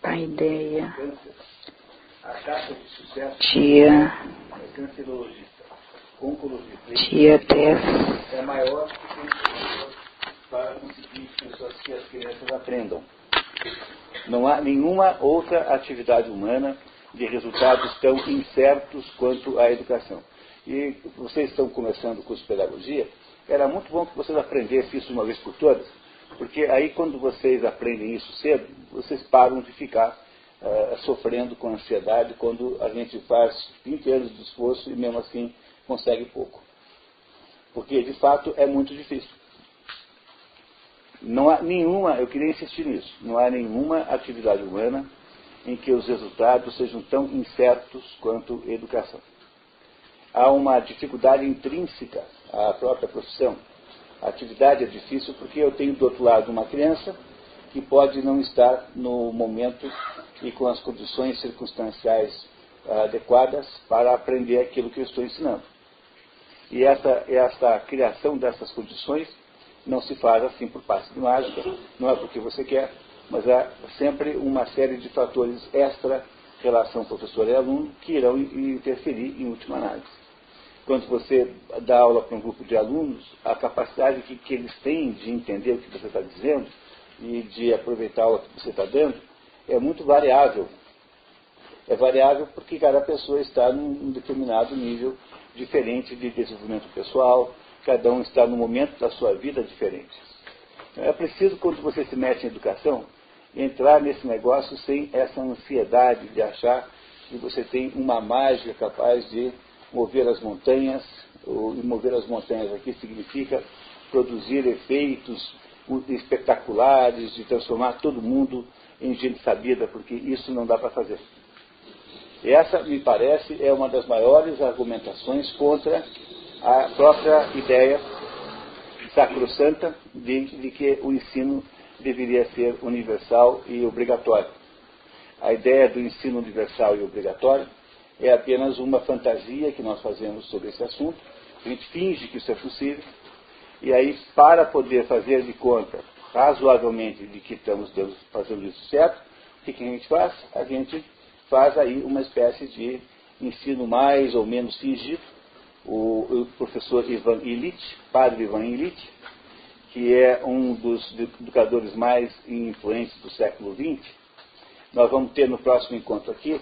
a ideia, tia Tess, é maior que para conseguir que as crianças aprendam. Não há nenhuma outra atividade humana de resultados tão incertos quanto a educação. E vocês estão começando o curso de pedagogia, era muito bom que vocês aprendessem isso uma vez por todas, porque aí quando vocês aprendem isso cedo, vocês param de ficar sofrendo com ansiedade quando a gente faz 20 anos de esforço e mesmo assim consegue pouco. Porque de fato é muito difícil. Não há nenhuma, eu queria insistir nisso, não há nenhuma atividade humana em que os resultados sejam tão incertos quanto a educação. Há uma dificuldade intrínseca à própria profissão. A atividade é difícil porque eu tenho do outro lado uma criança que pode não estar no momento e com as condições circunstanciais adequadas para aprender aquilo que eu estou ensinando. E essa criação dessas condições não se faz assim por passe de mágica, não é porque você quer, mas há sempre uma série de fatores extra relação professor e aluno que irão interferir em última análise. Quando você dá aula para um grupo de alunos, a capacidade que eles têm de entender o que você está dizendo e de aproveitar o que você está dando é muito variável. É variável porque cada pessoa está num determinado nível diferente de desenvolvimento pessoal, cada um está num momento da sua vida diferente. É preciso, quando você se mete em educação, entrar nesse negócio sem essa ansiedade de achar que você tem uma mágica capaz de mover as montanhas, e mover as montanhas aqui significa produzir efeitos espetaculares, de transformar todo mundo em gente sabida, porque isso não dá para fazer. E essa, me parece, é uma das maiores argumentações contra a própria ideia sacrossanta de que o ensino deveria ser universal e obrigatório. A ideia do ensino universal e obrigatório é apenas uma fantasia que nós fazemos sobre esse assunto. A gente finge que isso é possível. E aí, para poder fazer de conta, razoavelmente, de que estamos fazendo isso certo, o que a gente faz? A gente faz aí uma espécie de ensino mais ou menos fingido. O professor Ivan Illich, padre Ivan Illich, que é um dos educadores mais influentes do século XX, nós vamos ter no próximo encontro aqui,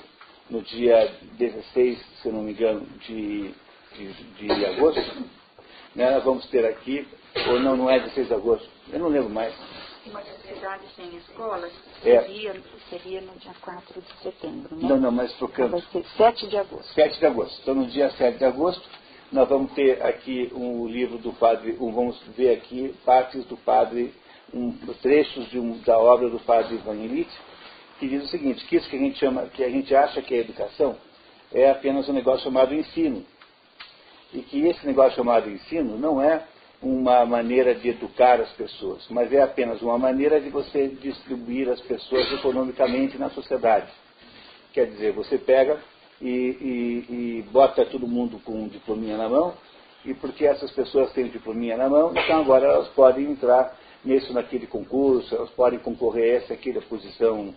no dia 16, se não me engano, de agosto, né, nós vamos ter aqui, ou não é 16 de agosto, eu não lembro mais. Uma sociedade sem escolas seria no dia 4 de setembro, né? Não, mas trocando. Vai ser 7 de agosto. 7 de agosto. Então, no dia 7 de agosto, nós vamos ter aqui um livro do padre, vamos ver aqui partes do padre, trechos da obra do padre Ivan Illich, que diz o seguinte, que isso que a gente acha que é educação, é apenas um negócio chamado ensino. E que esse negócio chamado ensino não é uma maneira de educar as pessoas, mas é apenas uma maneira de você distribuir as pessoas economicamente na sociedade. Quer dizer, você pega e bota todo mundo com um diplominha na mão, e porque essas pessoas têm um diplominha na mão, então agora elas podem entrar nesse ou naquele concurso, elas podem concorrer a essa, aquela posição,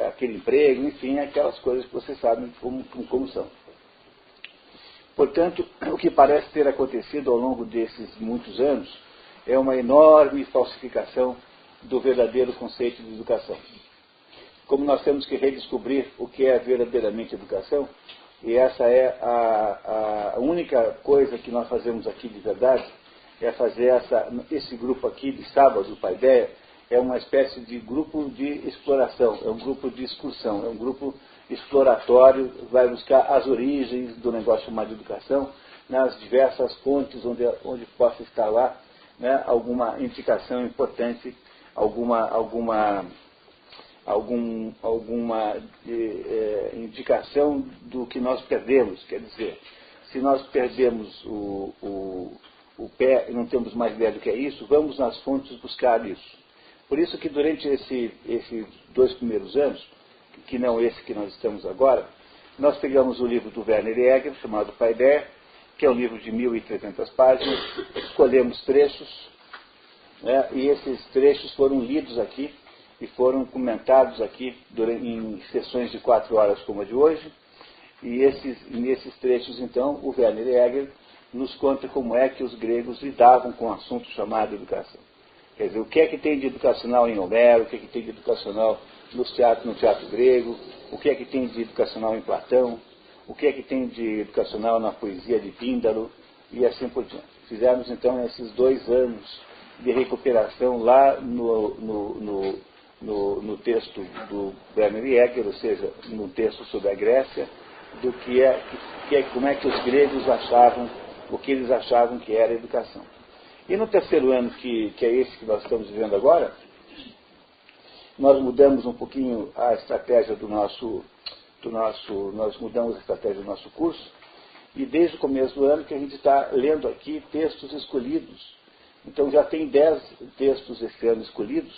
aquele emprego, enfim, aquelas coisas que vocês sabem como são. Portanto, o que parece ter acontecido ao longo desses muitos anos é uma enorme falsificação do verdadeiro conceito de educação. Como nós temos que redescobrir o que é verdadeiramente educação, e essa é a única coisa que nós fazemos aqui de verdade, é fazer esse grupo aqui de sábado, Paideia, é uma espécie de grupo de exploração, é um grupo de excursão, é um grupo exploratório, vai buscar as origens do negócio chamado educação, nas diversas fontes onde possa estar lá, né, alguma indicação importante, alguma indicação do que nós perdemos. Quer dizer, se nós perdemos o pé e não temos mais ideia do que é isso, vamos nas fontes buscar isso. Por isso que durante esses 2 primeiros anos, que não esse que nós estamos agora, nós pegamos o livro do Werner Jäger, chamado Paideia, que é um livro de 1.300 páginas, escolhemos trechos, né? E esses trechos foram lidos aqui e foram comentados aqui em sessões de 4 horas como a de hoje. E nesses trechos, então, o Werner Jäger nos conta como é que os gregos lidavam com o assunto chamado educação. Quer dizer, o que é que tem de educacional em Homero, o que é que tem de educacional no teatro grego, o que é que tem de educacional em Platão, o que é que tem de educacional na poesia de Píndaro, e assim por diante. Fizemos, então, esses 2 anos de recuperação lá no texto do Werner Jäger, ou seja, no texto sobre a Grécia, do como é que os gregos achavam, o que eles achavam que era a educação. E no terceiro ano, que é esse que nós estamos vivendo agora, nós mudamos um pouquinho a estratégia nós mudamos a estratégia do nosso curso, e desde o começo do ano que a gente está lendo aqui textos escolhidos. Então já tem 10 textos esse ano escolhidos,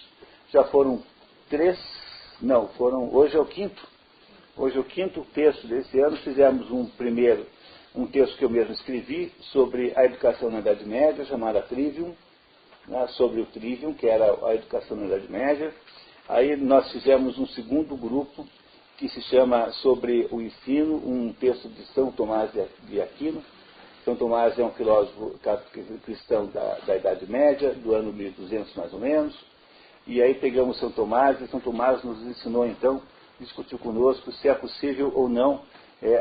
já foram 3, hoje é o quinto. Hoje é o quinto texto desse ano. Fizemos um texto que eu mesmo escrevi sobre a educação na Idade Média, chamada Trivium, né, sobre o Trivium, que era a educação na Idade Média. Aí nós fizemos um segundo grupo, que se chama Sobre o Ensino, um texto de São Tomás de Aquino. São Tomás é um filósofo cristão da Idade Média, do ano 1200 mais ou menos. E aí pegamos São Tomás, e São Tomás nos ensinou, então, discutiu conosco se é possível ou não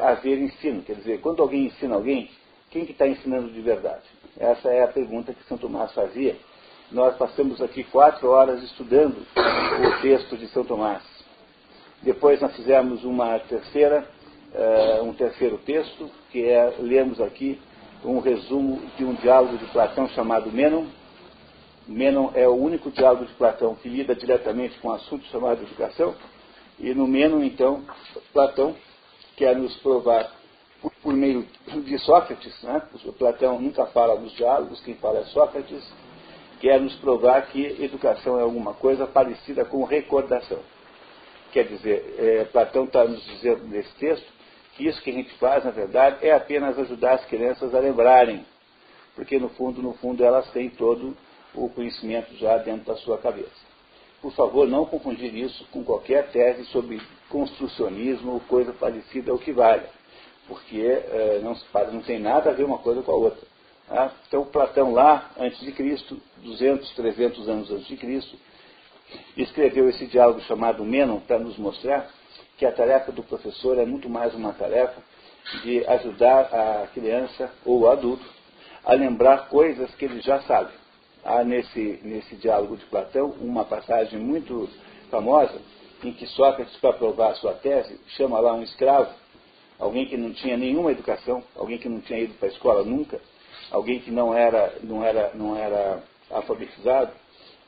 haver ensino. Quer dizer, quando alguém ensina alguém, quem que está ensinando de verdade? Essa é a pergunta que São Tomás fazia. Nós passamos aqui 4 horas estudando o texto de São Tomás. Depois nós fizemos um terceiro texto, que lemos aqui um resumo de um diálogo de Platão chamado Mênon. Mênon é o único diálogo de Platão que lida diretamente com o assunto chamado educação. E no Mênon, então, Platão quer nos provar, por meio de Sócrates, né? Platão nunca fala nos diálogos, quem fala é Sócrates, quer nos provar que educação é alguma coisa parecida com recordação. Quer dizer, Platão está nos dizendo nesse texto que isso que a gente faz, na verdade, é apenas ajudar as crianças a lembrarem, porque no fundo elas têm todo o conhecimento já dentro da sua cabeça. Por favor, não confundir isso com qualquer tese sobre construcionismo ou coisa parecida ao que valha, porque não tem nada a ver uma coisa com a outra. Tá? Então, Platão lá, antes de Cristo, 200, 300 anos antes de Cristo, escreveu esse diálogo chamado Mênon para nos mostrar que a tarefa do professor é muito mais uma tarefa de ajudar a criança ou o adulto a lembrar coisas que ele já sabe. Há nesse diálogo de Platão uma passagem muito famosa em que Sócrates, para provar a sua tese, chama lá um escravo, alguém que não tinha nenhuma educação, alguém que não tinha ido para a escola nunca, alguém que não era alfabetizado,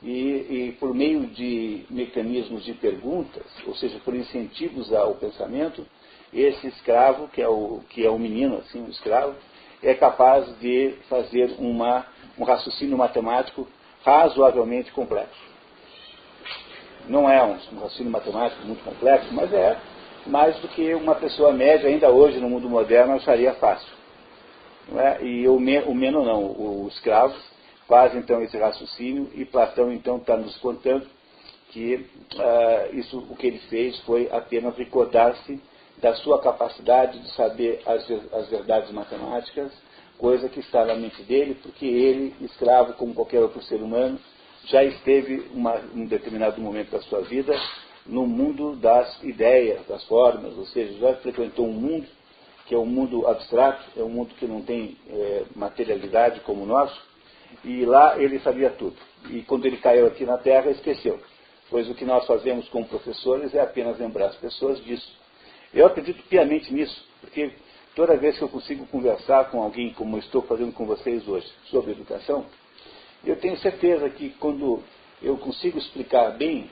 e por meio de mecanismos de perguntas, ou seja, por incentivos ao pensamento, esse escravo, que é um menino, assim, um escravo, é capaz de fazer um raciocínio matemático razoavelmente complexo. Não é um raciocínio matemático muito complexo, mas é mais do que uma pessoa média, ainda hoje, no mundo moderno, acharia fácil. Não é? E o Mênon não, o escravo faz então esse raciocínio, e Platão então está nos contando que o que ele fez foi apenas recordar-se da sua capacidade de saber as verdades matemáticas, coisa que está na mente dele, porque ele, escravo como qualquer outro ser humano, já esteve em um determinado momento da sua vida no mundo das ideias, das formas, ou seja, já frequentou um mundo que é um mundo abstrato, é um mundo que não tem materialidade como o nosso, e lá ele sabia tudo. E quando ele caiu aqui na Terra, esqueceu. Pois o que nós fazemos como professores é apenas lembrar as pessoas disso. Eu acredito piamente nisso, porque toda vez que eu consigo conversar com alguém, como eu estou fazendo com vocês hoje, sobre educação, eu tenho certeza que quando eu consigo explicar bem,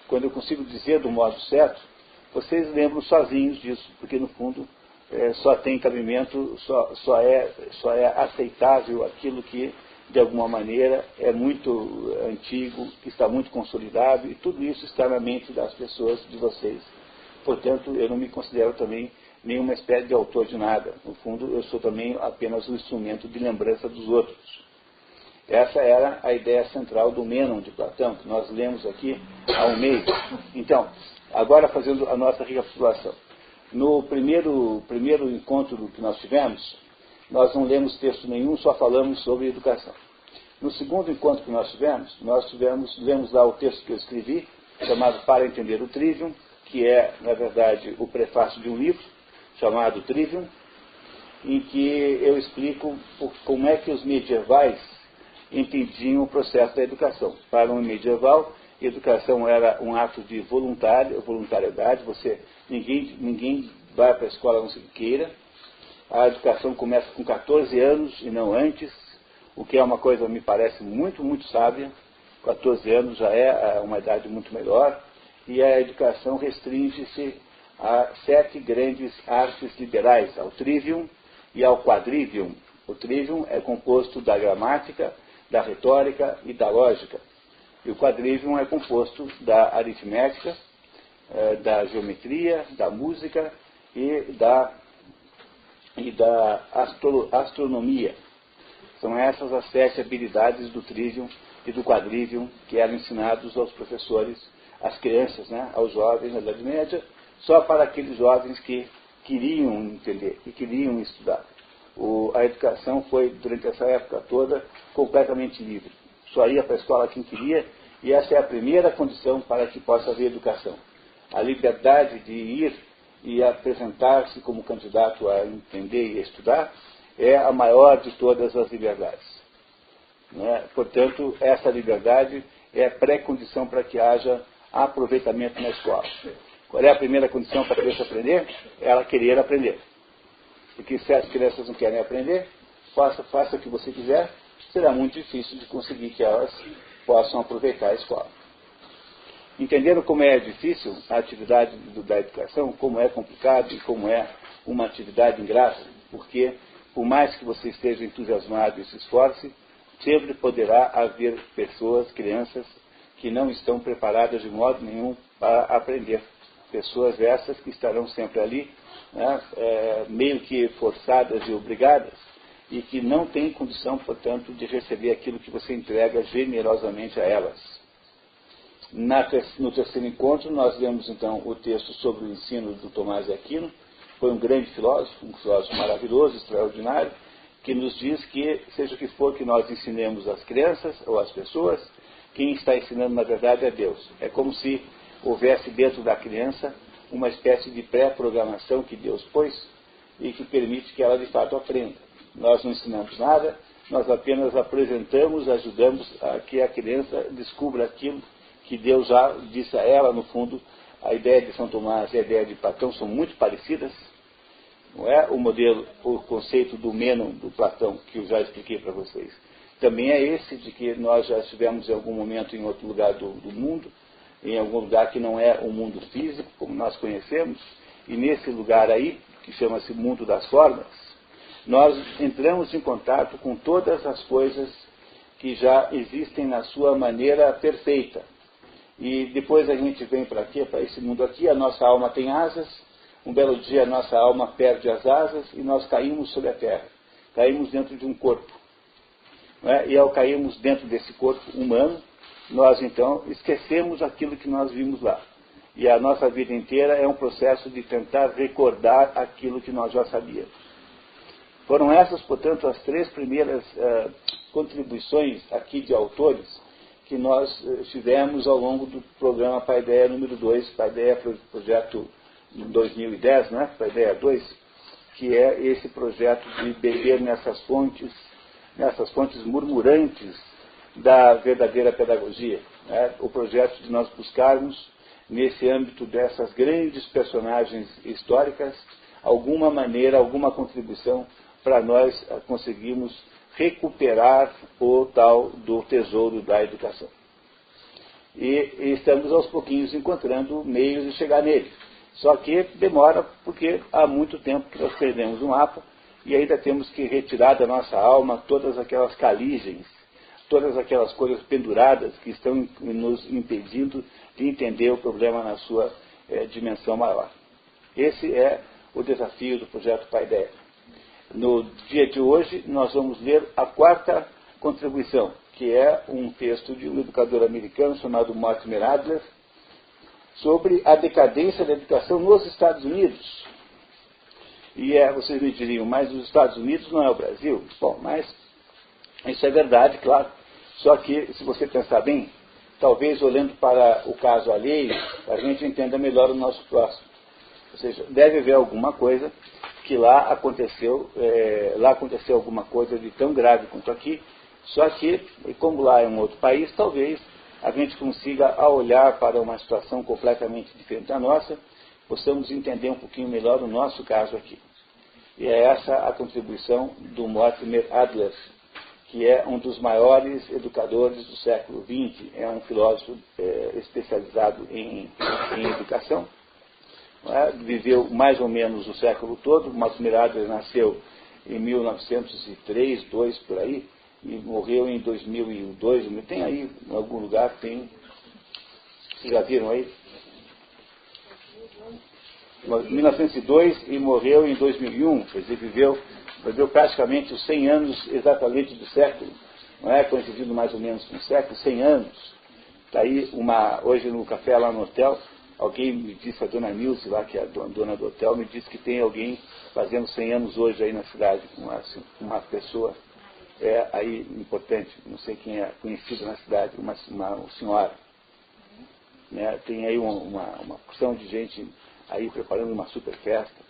quando eu consigo dizer do modo certo, vocês lembram sozinhos disso, porque no fundo só tem cabimento, só é aceitável aquilo que de alguma maneira é muito antigo, que está muito consolidado, e tudo isso está na mente das pessoas, de vocês. Portanto, eu não me considero também nenhuma espécie de autor de nada. No fundo, eu sou também apenas um instrumento de lembrança dos outros. Essa era a ideia central do Mênon de Platão, que nós lemos aqui há um mês. Então, agora fazendo a nossa recapitulação. No primeiro encontro que nós tivemos, nós não lemos texto nenhum, só falamos sobre educação. No segundo encontro que nós lemos lá o texto que eu escrevi, chamado Para Entender o Trivium, que é, na verdade, o prefácio de um livro chamado Trivium, em que eu explico como é que os medievais entendiam o processo da educação. Para um medieval, educação era um ato de voluntariedade, ninguém vai para a escola a não ser que queira. A educação começa com 14 anos e não antes, o que é uma coisa, me parece, muito, muito sábia. 14 anos já é uma idade muito melhor, e a educação restringe-se a 7 grandes artes liberais, ao trivium e ao quadrivium. O trivium é composto da gramática, da retórica e da lógica. E o quadrivium é composto da aritmética, da geometria, da música e da astronomia. São essas as 7 habilidades do trivium e do quadrivium que eram ensinados aos professores, às crianças, aos jovens na Idade Média, só para aqueles jovens que queriam entender, que queriam estudar. A educação foi, durante essa época toda, completamente livre. Só ia para a escola quem queria, e essa é a primeira condição para que possa haver educação. A liberdade de ir e apresentar-se como candidato a entender e a estudar é a maior de todas as liberdades. Portanto, essa liberdade é a pré-condição para que haja aproveitamento na escola. Qual é a primeira condição para a criança aprender? Ela querer aprender. Porque se as crianças não querem aprender, faça o que você quiser, será muito difícil de conseguir que elas possam aproveitar a escola. Entendendo como é difícil a atividade da educação, como é complicado e como é uma atividade ingrata, porque por mais que você esteja entusiasmado e se esforce, sempre poderá haver pessoas, crianças, que não estão preparadas de modo nenhum para aprender. Pessoas essas que estarão sempre ali, meio que forçadas e obrigadas, e que não têm condição, portanto, de receber aquilo que você entrega generosamente a elas. No terceiro encontro, nós lemos, então, o texto sobre o ensino do Tomás de Aquino. Foi um grande filósofo, um filósofo maravilhoso, extraordinário, que nos diz que, seja o que for que nós ensinemos às crianças ou às pessoas, quem está ensinando, na verdade, é Deus. É como se houvesse dentro da criança uma espécie de pré-programação que Deus pôs e que permite que ela, de fato, aprenda. Nós não ensinamos nada, nós apenas apresentamos, ajudamos a que a criança descubra aquilo que Deus já disse a ela. No fundo, a ideia de São Tomás e a ideia de Platão são muito parecidas. Não é? O conceito do Mênon, do Platão, que eu já expliquei para vocês, também é esse de que nós já estivemos em algum momento em outro lugar do mundo, em algum lugar que não é o mundo físico, como nós conhecemos, e nesse lugar aí, que chama-se mundo das formas, nós entramos em contato com todas as coisas que já existem na sua maneira perfeita. E depois a gente vem para quê? Para esse mundo aqui, a nossa alma tem asas, um belo dia a nossa alma perde as asas e nós caímos sobre a terra. Caímos dentro de um corpo. E ao cairmos dentro desse corpo humano, nós então esquecemos aquilo que nós vimos lá. E a nossa vida inteira é um processo de tentar recordar aquilo que nós já sabíamos. Foram essas, portanto, as 3 primeiras contribuições aqui de autores que nós tivemos ao longo do programa Paideia número 2, Paideia projeto 2010, Paideia 2, que é esse projeto de beber nessas fontes murmurantes da verdadeira pedagogia. O projeto de nós buscarmos, nesse âmbito dessas grandes personagens históricas, alguma maneira, alguma contribuição para nós conseguirmos recuperar o tal do tesouro da educação. E estamos aos pouquinhos encontrando meios de chegar nele. Só que demora, porque há muito tempo que nós perdemos o mapa e ainda temos que retirar da nossa alma todas aquelas caligens, todas aquelas coisas penduradas que estão nos impedindo de entender o problema na sua dimensão maior. Esse é o desafio do projeto Paideia. No dia de hoje, nós vamos ler a 4ª contribuição, que é um texto de um educador americano chamado Mortimer Adler, sobre a decadência da educação nos Estados Unidos. E vocês me diriam, mas os Estados Unidos não é o Brasil? Bom, mas isso é verdade, claro. Só que, se você pensar bem, talvez olhando para o caso alheio, a gente entenda melhor o nosso próximo. Ou seja, deve haver alguma coisa que lá aconteceu alguma coisa de tão grave quanto aqui, só que, como lá é um outro país, talvez a gente consiga, ao olhar para uma situação completamente diferente da nossa, possamos entender um pouquinho melhor o nosso caso aqui. E é essa a contribuição do Mortimer Adler, que é um dos maiores educadores do século XX, é um filósofo especializado em educação. Viveu mais ou menos o século todo. Mortimer Adler nasceu em 1903, 2 por aí, e morreu em 2002. Tem aí, em algum lugar, tem. Vocês já viram aí? 1902 e morreu em 2001, quer dizer, viveu praticamente os 100 anos exatamente do século, não é? Coincidindo mais ou menos com o século, 100 anos. Está aí, hoje no café lá no hotel, alguém me disse, a dona Nilce lá, que é a dona do hotel, me disse que tem alguém fazendo 100 anos hoje aí na cidade, uma pessoa aí importante, não sei quem é conhecida na cidade, uma senhora. Né? Tem aí uma porção de gente aí preparando uma super festa.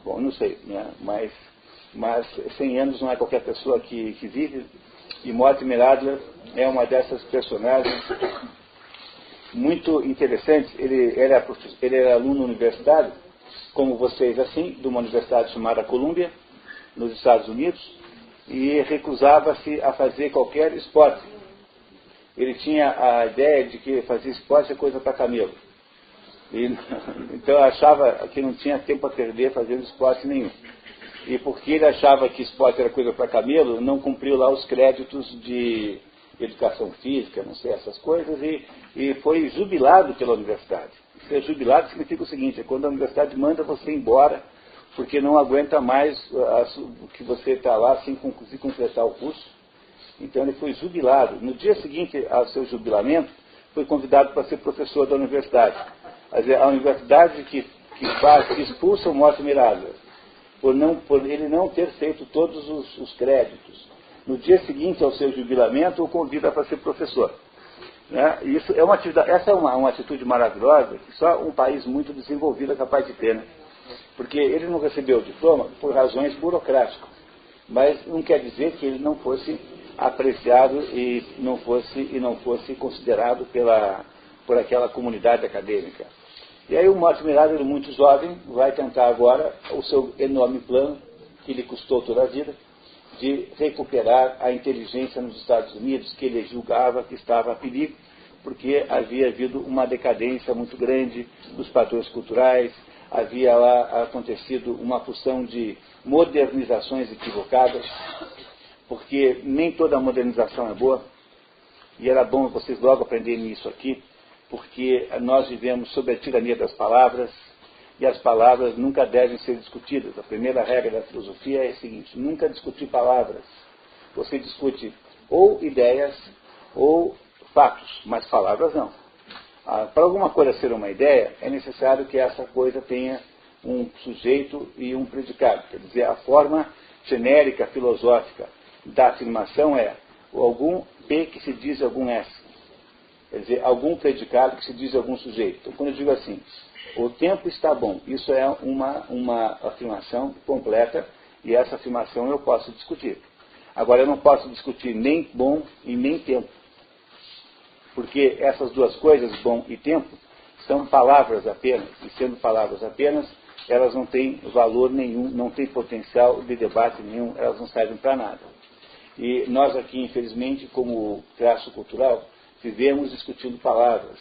Bom, não sei, né? mas 100 anos não é qualquer pessoa que vive, e Mortimer Adler é uma dessas personagens muito interessantes. Ele era aluno universitário, como vocês assim, de uma universidade chamada Columbia, nos Estados Unidos, e recusava-se a fazer qualquer esporte. Ele tinha a ideia de que fazer esporte é coisa para camelo. Então achava que não tinha tempo a perder fazendo esporte nenhum. E porque ele achava que esporte era coisa para camelo, não cumpriu lá os créditos de educação física, não sei, essas coisas, e foi jubilado pela universidade. Ser jubilado significa o seguinte: é quando a universidade manda você embora, porque não aguenta mais que você está lá sem conseguir completar o curso. Então ele foi jubilado. No dia seguinte ao seu jubilamento, foi convidado para ser professor da universidade. A universidade que expulsa o Mortimer Adler por ele não ter feito todos os créditos. No dia seguinte ao seu jubilamento, o convida para ser professor. Né? Isso é essa é uma atitude maravilhosa que só um país muito desenvolvido é capaz de ter. Né? Porque ele não recebeu o diploma por razões burocráticas, mas não quer dizer que ele não fosse apreciado e não fosse considerado por aquela comunidade acadêmica. E aí o Mortimer Adler, muito jovem, vai tentar agora o seu enorme plano, que lhe custou toda a vida, de recuperar a inteligência nos Estados Unidos, que ele julgava que estava a perigo, porque havia havido uma decadência muito grande dos padrões culturais, havia lá acontecido uma porção de modernizações equivocadas, porque nem toda modernização é boa, e era bom vocês logo aprenderem isso aqui, porque nós vivemos sob a tirania das palavras, e as palavras nunca devem ser discutidas. A primeira regra da filosofia é a seguinte: nunca discutir palavras. Você discute ou ideias ou fatos, mas palavras não. Para alguma coisa ser uma ideia, é necessário que essa coisa tenha um sujeito e um predicado. Quer dizer, a forma genérica filosófica da afirmação é algum P que se diz algum S. Quer dizer, algum predicado que se diz algum sujeito. Então, quando eu digo assim, o tempo está bom, isso é uma afirmação completa, e essa afirmação eu posso discutir. Agora, eu não posso discutir nem bom e nem tempo, porque essas duas coisas, bom e tempo, são palavras apenas, e sendo palavras apenas, elas não têm valor nenhum, não têm potencial de debate nenhum, elas não servem para nada. E nós aqui, infelizmente, como traço cultural, vivemos discutindo palavras.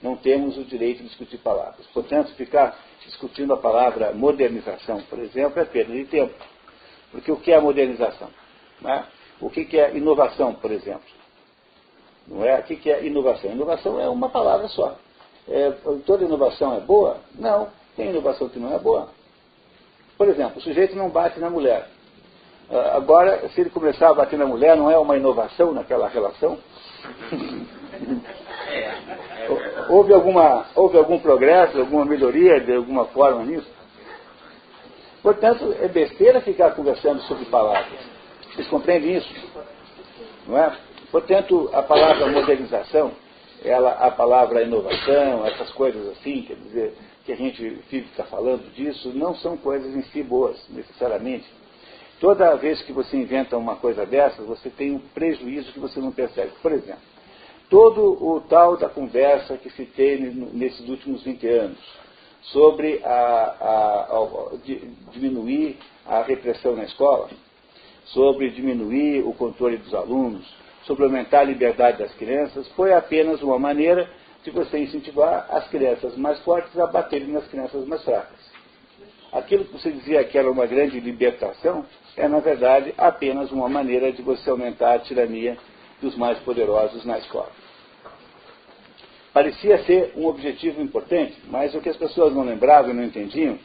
Não temos o direito de discutir palavras. Portanto, ficar discutindo a palavra modernização, por exemplo, é perda de tempo. Porque o que é a modernização? Não é? O que é inovação, por exemplo? Não é? O que é inovação? Inovação é uma palavra só. Toda inovação é boa? Não. Tem inovação que não é boa. Por exemplo, o sujeito não bate na mulher. Agora, se ele começar a bater na mulher, não é uma inovação naquela relação? Houve algum progresso, alguma melhoria de alguma forma nisso? Portanto, é besteira ficar conversando sobre palavras. Vocês compreendem isso? Não é? Portanto, a palavra modernização, a palavra inovação, essas coisas assim, quer dizer, que a gente fica falando disso, não são coisas em si boas, necessariamente. Toda vez que você inventa uma coisa dessas, você tem um prejuízo que você não percebe. Por exemplo, todo o tal da conversa que se tem nesses últimos 20 anos sobre diminuir a repressão na escola, sobre diminuir o controle dos alunos, sobre aumentar a liberdade das crianças, foi apenas uma maneira de você incentivar as crianças mais fortes a baterem nas crianças mais fracas. Aquilo que você dizia que era uma grande libertação é, na verdade, apenas uma maneira de você aumentar a tirania dos mais poderosos na escola. Parecia ser um objetivo importante, mas o que as pessoas não lembravam e não entendiam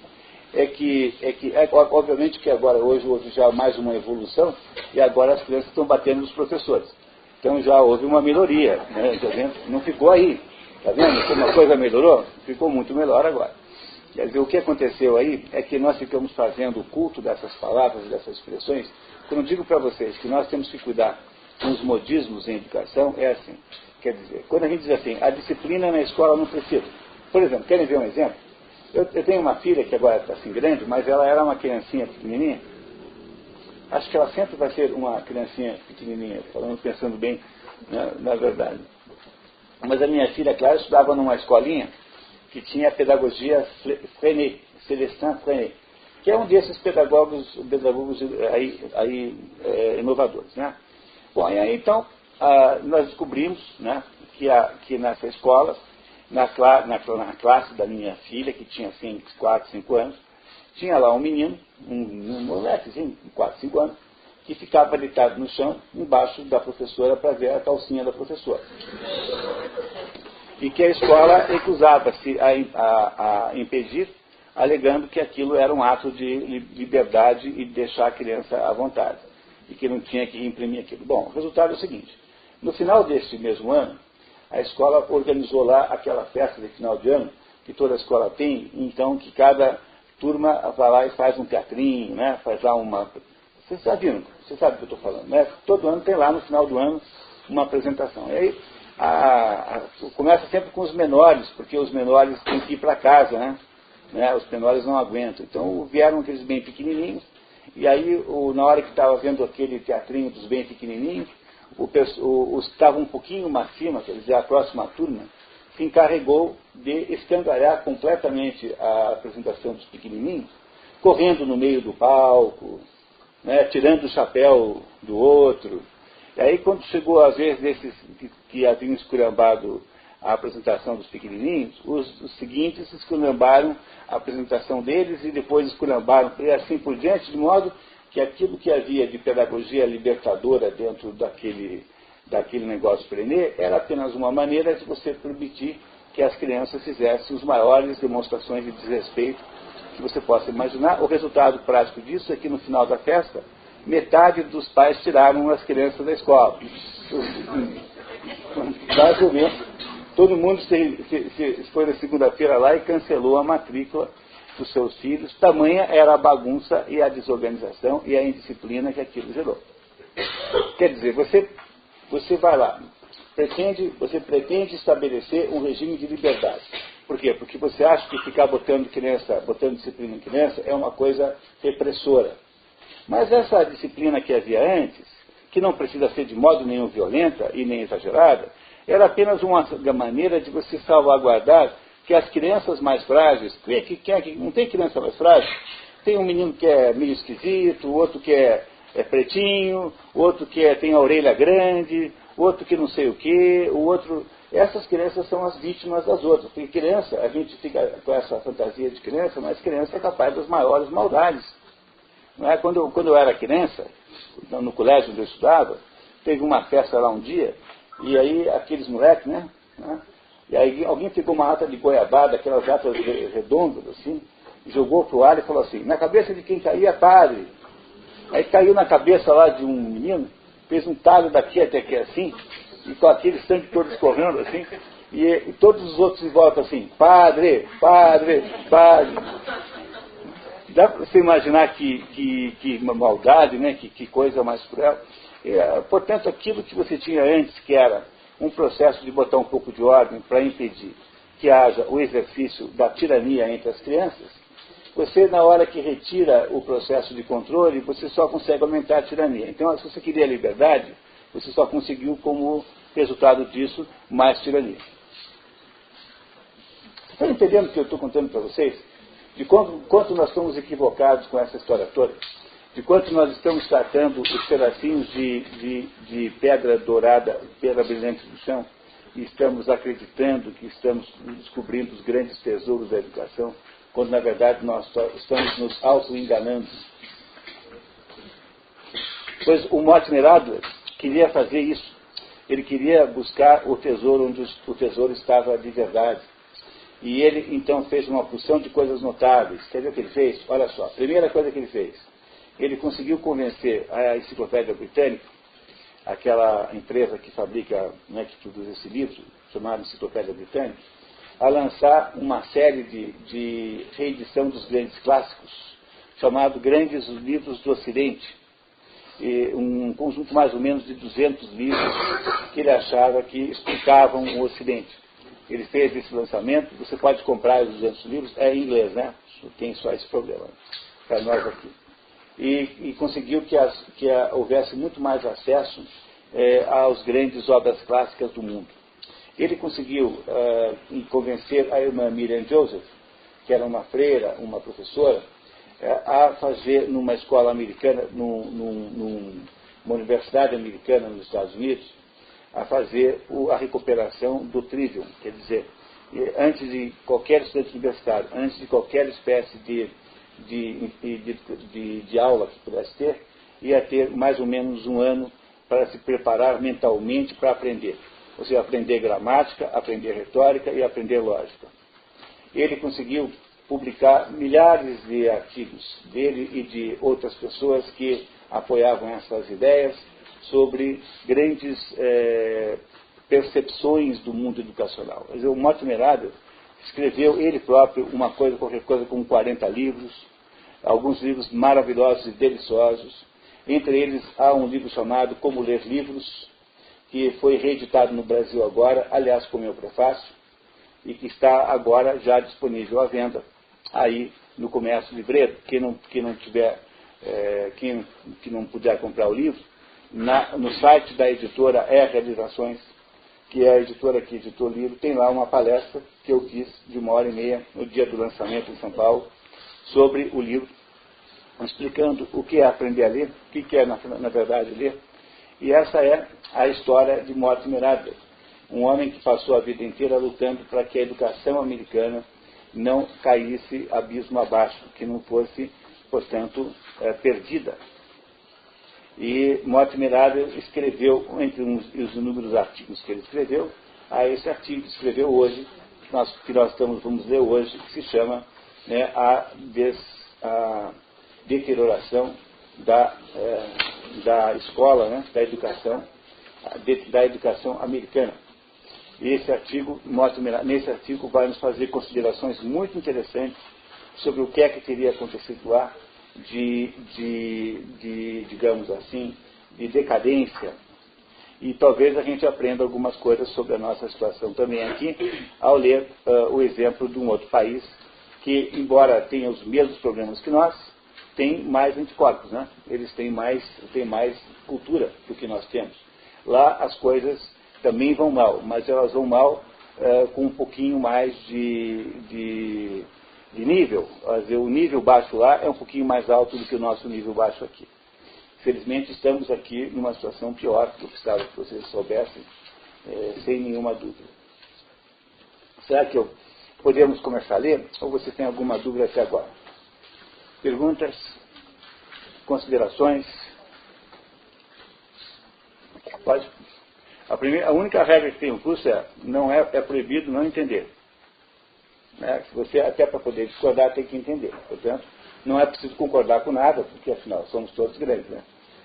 obviamente que agora, hoje, houve já mais uma evolução e agora as crianças estão batendo nos professores. Então já houve uma melhoria, né? Não ficou aí. Está vendo como a coisa melhorou? Ficou muito melhor agora. Quer dizer, o que aconteceu aí é que nós ficamos fazendo o culto dessas palavras e dessas expressões. Quando eu digo para vocês que nós temos que cuidar com os modismos em educação, é assim. Quer dizer, quando a gente diz assim, a disciplina na escola não precisa. Por exemplo, querem ver um exemplo? Eu tenho uma filha que agora está assim grande, mas ela era uma criancinha pequenininha. Acho que ela sempre vai ser uma criancinha pequenininha, pensando bem, na verdade. Mas a minha filha, claro, estudava numa escolinha que tinha a pedagogia Freinet, Celestin Freinet, que é um desses pedagogos inovadores, né? Bom, e aí então nós descobrimos, né, que nessa escola, na classe da minha filha, que tinha assim, 4, 5 anos, tinha lá um menino, um molequezinho, 4, 5 anos, que ficava deitado no chão, embaixo da professora, para ver a calcinha da professora. E que a escola recusava-se a impedir, alegando que aquilo era um ato de liberdade e de deixar a criança à vontade, e que não tinha que imprimir aquilo. Bom, o resultado é o seguinte: no final deste mesmo ano, a escola organizou lá aquela festa de final de ano, que toda escola tem, então que cada turma vai lá e faz um teatrinho, né? Faz lá uma... Vocês já viram, você sabe o que eu estou falando, né? Todo ano tem lá no final do ano uma apresentação. E aí começa sempre com os menores, porque os menores têm que ir para casa, né? Os menores não aguentam. Então vieram aqueles bem pequenininhos, e aí na hora que estava vendo aquele teatrinho dos bem pequenininhos, os que estavam um pouquinho mais acima, quer dizer, a próxima turma, se encarregou de escangalhar completamente a apresentação dos pequenininhos, correndo no meio do palco, né, tirando o chapéu do outro. E aí, quando chegou a vez desses que haviam esculhambado a apresentação dos pequenininhos, os seguintes esculhambaram a apresentação deles e depois esculhambaram e assim por diante, de modo que aquilo que havia de pedagogia libertadora dentro daquele negócio Freinet era apenas uma maneira de você permitir que as crianças fizessem as maiores demonstrações de desrespeito que você possa imaginar. O resultado prático disso é que no final da festa, metade dos pais tiraram as crianças da escola. Basicamente, todo mundo foi na segunda-feira lá e cancelou a matrícula dos seus filhos. Tamanha era a bagunça e a desorganização e a indisciplina que aquilo gerou. Quer dizer, você vai lá, você pretende estabelecer um regime de liberdade. Por quê? Porque você acha que ficar botando disciplina em criança é uma coisa repressora. Mas essa disciplina que havia antes, que não precisa ser de modo nenhum violenta e nem exagerada, era apenas uma maneira de você salvaguardar que as crianças mais frágeis, não tem criança mais frágil, tem um menino que é meio esquisito, o outro que é pretinho, o outro que tem a orelha grande, o outro que não sei o quê, o outro... Essas crianças são as vítimas das outras. Porque criança, a gente fica com essa fantasia de criança, mas criança é capaz das maiores maldades. Não é? Quando eu era criança, no colégio onde eu estudava, teve uma festa lá um dia, e aí aqueles moleques, né? E aí alguém pegou uma lata de goiabada, aquelas latas redondas, assim, jogou pro ar e falou assim: na cabeça de quem caía, padre. Aí caiu na cabeça lá de um menino, fez um talho daqui até aqui assim, e com aquele sangue todo escorrendo assim, e todos os outros em volta assim, padre, padre, padre. Dá para você imaginar que maldade, né? Que coisa mais cruel. Portanto, aquilo que você tinha antes, que era um processo de botar um pouco de ordem para impedir que haja o exercício da tirania entre as crianças, você, na hora que retira o processo de controle, você só consegue aumentar a tirania. Então, se você queria liberdade, você só conseguiu, como resultado disso, mais tirania. Estão entendendo o que eu estou contando para vocês? De quanto nós estamos equivocados com essa história toda? De quanto nós estamos tratando os pedacinhos de pedra dourada, pedra brilhante do chão, e estamos acreditando que estamos descobrindo os grandes tesouros da educação, quando na verdade nós estamos nos auto-enganando. Pois o Mortimer Adler queria fazer isso. Ele queria buscar o tesouro onde o tesouro estava de verdade. E ele então fez uma porção de coisas notáveis. Quer ver o que ele fez? Olha só, a primeira coisa que ele fez, ele conseguiu convencer a Enciclopédia Britânica, aquela empresa que fabrica, né, que produz esse livro, chamada Enciclopédia Britânica, a lançar uma série de reedição dos grandes clássicos, chamado Grandes Livros do Ocidente, e um conjunto mais ou menos de 200 livros que ele achava que explicavam o Ocidente. Ele fez esse lançamento, você pode comprar os 200 livros, é em inglês, né? Tem só esse problema para nós aqui. E conseguiu que houvesse muito mais acesso às grandes obras clássicas do mundo. Ele conseguiu convencer a irmã Miriam Joseph, que era uma freira, uma professora, a fazer numa escola americana, numa universidade americana nos Estados Unidos, a fazer a recuperação do trivium, quer dizer, antes de qualquer estudante universitário, antes de qualquer espécie de aula que pudesse ter, ia ter mais ou menos um ano para se preparar mentalmente para aprender. Ou seja, aprender gramática, aprender retórica e aprender lógica. Ele conseguiu publicar milhares de artigos dele e de outras pessoas que apoiavam essas ideias sobre grandes percepções do mundo educacional. Quer dizer, o Mortimer Adler escreveu ele próprio qualquer coisa como 40 livros, alguns livros maravilhosos e deliciosos. Entre eles há um livro chamado Como Ler Livros, que foi reeditado no Brasil agora, aliás, com meu prefácio, e que está agora já disponível à venda aí no comércio livreiro. Quem não puder comprar o livro, no site da editora Realizações, que é a editora que editou o livro, tem lá uma palestra que eu fiz de 1h30 no dia do lançamento em São Paulo, sobre o livro, explicando o que é aprender a ler, o que é, na verdade, ler. E essa é a história de Mortimer Adler, um homem que passou a vida inteira lutando para que a educação americana não caísse abismo abaixo, que não fosse, portanto, perdida. E Mortimer Adler escreveu, entre os inúmeros artigos que ele escreveu, esse artigo que escreveu hoje, que nós vamos ler hoje, que se chama, né, a deterioração da escola, né, da educação americana. E esse artigo, nesse artigo, vai nos fazer considerações muito interessantes sobre o que é que teria acontecido lá digamos assim, de decadência. E talvez a gente aprenda algumas coisas sobre a nossa situação também aqui, ao ler o exemplo de um outro país que, embora tenha os mesmos problemas que nós, tem mais anticorpos, né? Eles têm mais cultura do que nós temos. Lá as coisas também vão mal, mas elas vão mal com um pouquinho mais de nível. O nível baixo lá é um pouquinho mais alto do que o nosso nível baixo aqui. Felizmente estamos aqui numa situação pior, que eu precisava que vocês soubessem, sem nenhuma dúvida. Será que podemos começar a ler? Ou vocês têm alguma dúvida até agora? Perguntas? Considerações? Pode? A única regra que tem no curso é proibido não entender. Se você, até para poder discordar, tem que entender. Portanto, Não é preciso concordar com nada, porque afinal somos todos grandes, né?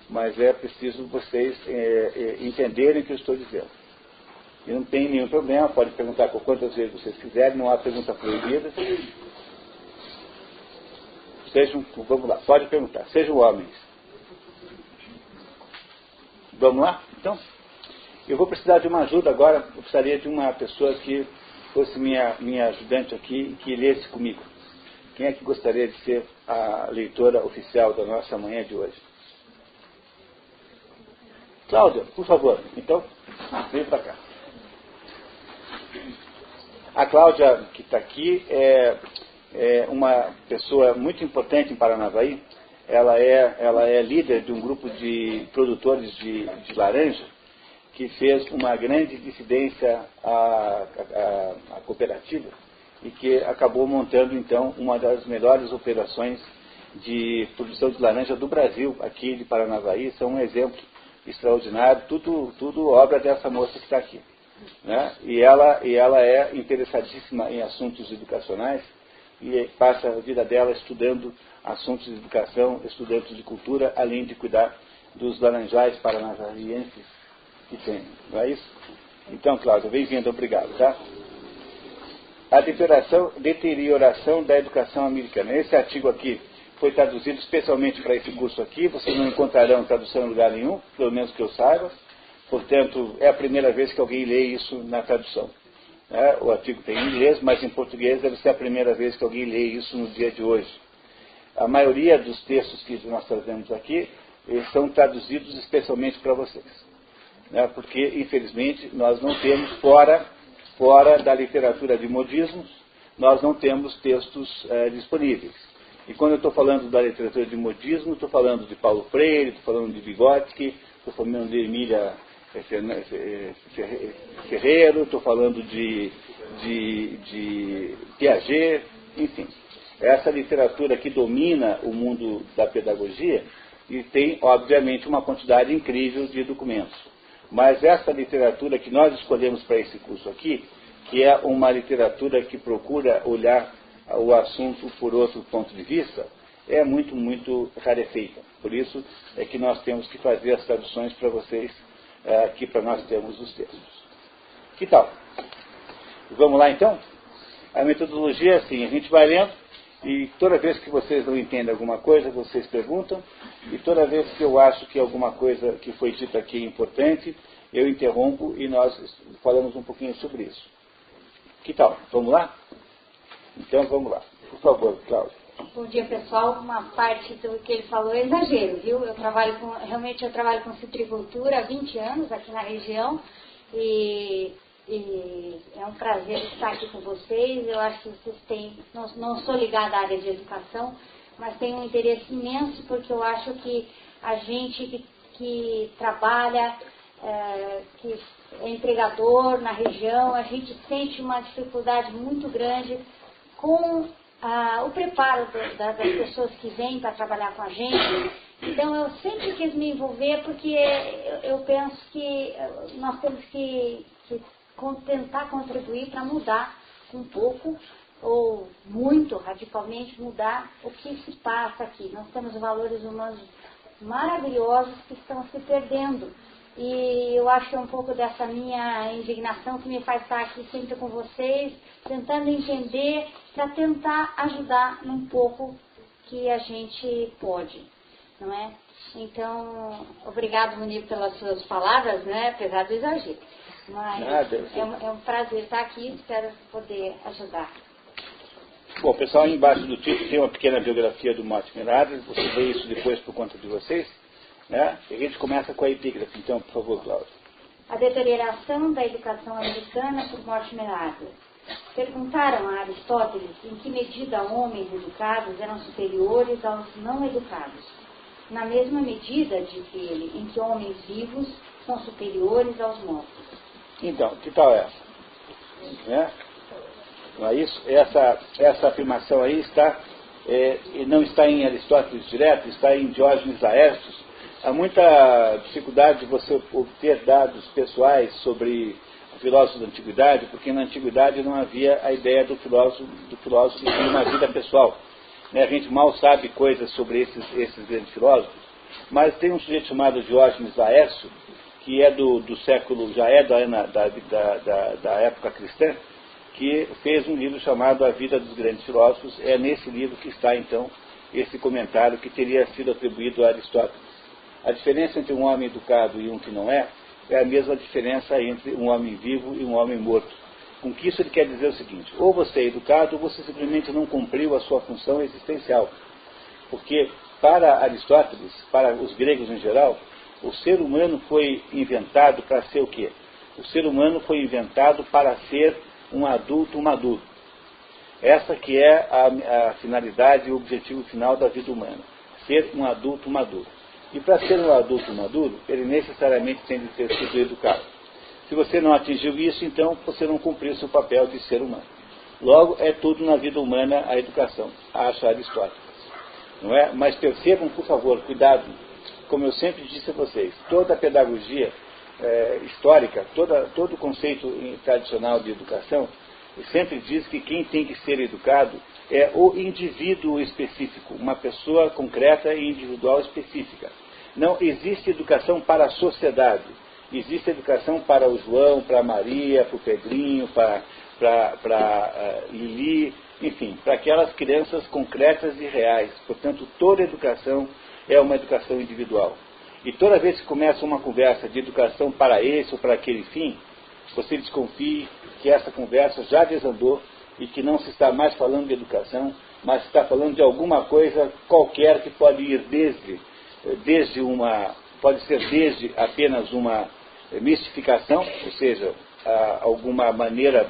Mas é preciso vocês entenderem o que eu estou dizendo. E não tem nenhum problema, pode perguntar por quantas vezes vocês quiserem, não há pergunta proibida. Vamos lá, pode perguntar, sejam homens. Vamos lá? Então, eu vou precisar de uma ajuda agora, eu precisaria de uma pessoa que fosse minha ajudante aqui, que lesse comigo. Quem é que gostaria de ser a leitora oficial da nossa manhã de hoje? Cláudia, por favor. Então, vem para cá. A Cláudia, que está aqui, é uma pessoa muito importante em Paranavaí. Ela é líder de um grupo de produtores de laranja que fez uma grande dissidência à cooperativa e que acabou montando, então, uma das melhores operações de produção de laranja do Brasil, aqui de Paranavaí. São um exemplo extraordinário, tudo obra dessa moça que está aqui. Né? E ela é interessadíssima em assuntos educacionais e passa a vida dela estudando assuntos de educação, estudantes de cultura, além de cuidar dos laranjais paranavaenses que tem. Não é isso? Então, Cláudia, bem-vindo, obrigado. Tá? A deterioração da educação americana. Esse artigo aqui foi traduzido especialmente para esse curso aqui. Vocês não encontrarão tradução em lugar nenhum, pelo menos que eu saiba. Portanto, é a primeira vez que alguém lê isso na tradução. O artigo tem em inglês, mas em português deve ser a primeira vez que alguém lê isso no dia de hoje. A maioria dos textos que nós trazemos aqui são traduzidos especialmente para vocês. Porque, infelizmente, nós não temos, fora da literatura de modismos, nós não temos textos disponíveis. E quando eu estou falando da literatura de modismo, estou falando de Paulo Freire, estou falando de Vygotsky, estou falando de Emília Ferreiro, estou falando de Piaget, enfim. Essa literatura que domina o mundo da pedagogia e tem, obviamente, uma quantidade incrível de documentos. Mas essa literatura que nós escolhemos para esse curso aqui, que é uma literatura que procura olhar o assunto por outro ponto de vista, é muito, muito rarefeita. Por isso é que nós temos que fazer as traduções para vocês, aqui para nós termos os textos. Que tal? Vamos lá então? A metodologia é assim, a gente vai lendo, e toda vez que vocês não entendem alguma coisa, vocês perguntam, e toda vez que eu acho que alguma coisa que foi dita aqui é importante, eu interrompo e nós falamos um pouquinho sobre isso. Que tal? Vamos lá? Então vamos lá. Por favor, Cláudia. Bom dia, pessoal. Uma parte do que ele falou é exagero, viu? Realmente eu trabalho com citricultura há 20 anos aqui na região e é um prazer estar aqui com vocês. Eu acho que vocês têm, não sou ligada à área de educação, mas tenho um interesse imenso porque eu acho que a gente que trabalha, que é empregador na região, a gente sente uma dificuldade muito grande com o preparo das pessoas que vêm para trabalhar com a gente. Então eu sempre quis me envolver porque eu penso que nós temos que tentar contribuir para mudar um pouco ou muito radicalmente mudar o que se passa aqui. Nós temos valores humanos maravilhosos que estão se perdendo. E eu acho que é um pouco dessa minha indignação que me faz estar aqui sempre com vocês, tentando entender, para tentar ajudar num pouco que a gente pode, não é? Então, obrigado, Munir, pelas suas palavras, né? Apesar do exagero. Mas é um prazer estar aqui e espero poder ajudar. Bom, pessoal, aí embaixo do título tem uma pequena biografia do Mortimer Adler, você vê isso depois por conta de vocês. Né? E a gente começa com a epígrafe, então, por favor, Cláudia. A deterioração da educação americana por Mortimer Adler. Perguntaram a Aristóteles em que medida homens educados eram superiores aos não educados. Na mesma medida, disse ele, em que homens vivos são superiores aos mortos. Então, que tal essa? Né? Não é isso? Essa afirmação aí não está em Aristóteles direto, está em Diógenes Laertius. Há muita dificuldade de você obter dados pessoais sobre filósofos da antiguidade, porque na antiguidade não havia a ideia do filósofo que tinha uma vida pessoal. né? A gente mal sabe coisas sobre esses grandes filósofos, mas tem um sujeito chamado Diógenes Laércio, que é do século, já é da época cristã, que fez um livro chamado A Vida dos Grandes Filósofos. É nesse livro que está, então, esse comentário que teria sido atribuído a Aristóteles. A diferença entre um homem educado e um que não é a mesma diferença entre um homem vivo e um homem morto. Com que isso ele quer dizer o seguinte: ou você é educado, ou você simplesmente não cumpriu a sua função existencial. Porque, para Aristóteles, para os gregos em geral, o ser humano foi inventado para ser o quê? O ser humano foi inventado para ser um adulto maduro. Essa que é a finalidade e o objetivo final da vida humana. Ser um adulto maduro. E para ser um adulto maduro, ele necessariamente tem de ter sido educado. Se você não atingiu isso, então você não cumpriu seu papel de ser humano. Logo, é tudo na vida humana a educação, acha Aristóteles. Não é? Mas percebam, por favor, cuidado, como eu sempre disse a vocês, toda a pedagogia histórica, todo o conceito tradicional de educação, sempre diz que quem tem que ser educado é o indivíduo específico, uma pessoa concreta e individual específica. Não existe educação para a sociedade. Existe educação para o João, para a Maria, para o Pedrinho, para Lili, enfim, para aquelas crianças concretas e reais. Portanto, toda educação é uma educação individual. E toda vez que começa uma conversa de educação para esse ou para aquele fim, você desconfie que essa conversa já desandou e que não se está mais falando de educação, mas se está falando de alguma coisa qualquer que pode ir pode ser desde apenas uma mistificação, ou seja, alguma maneira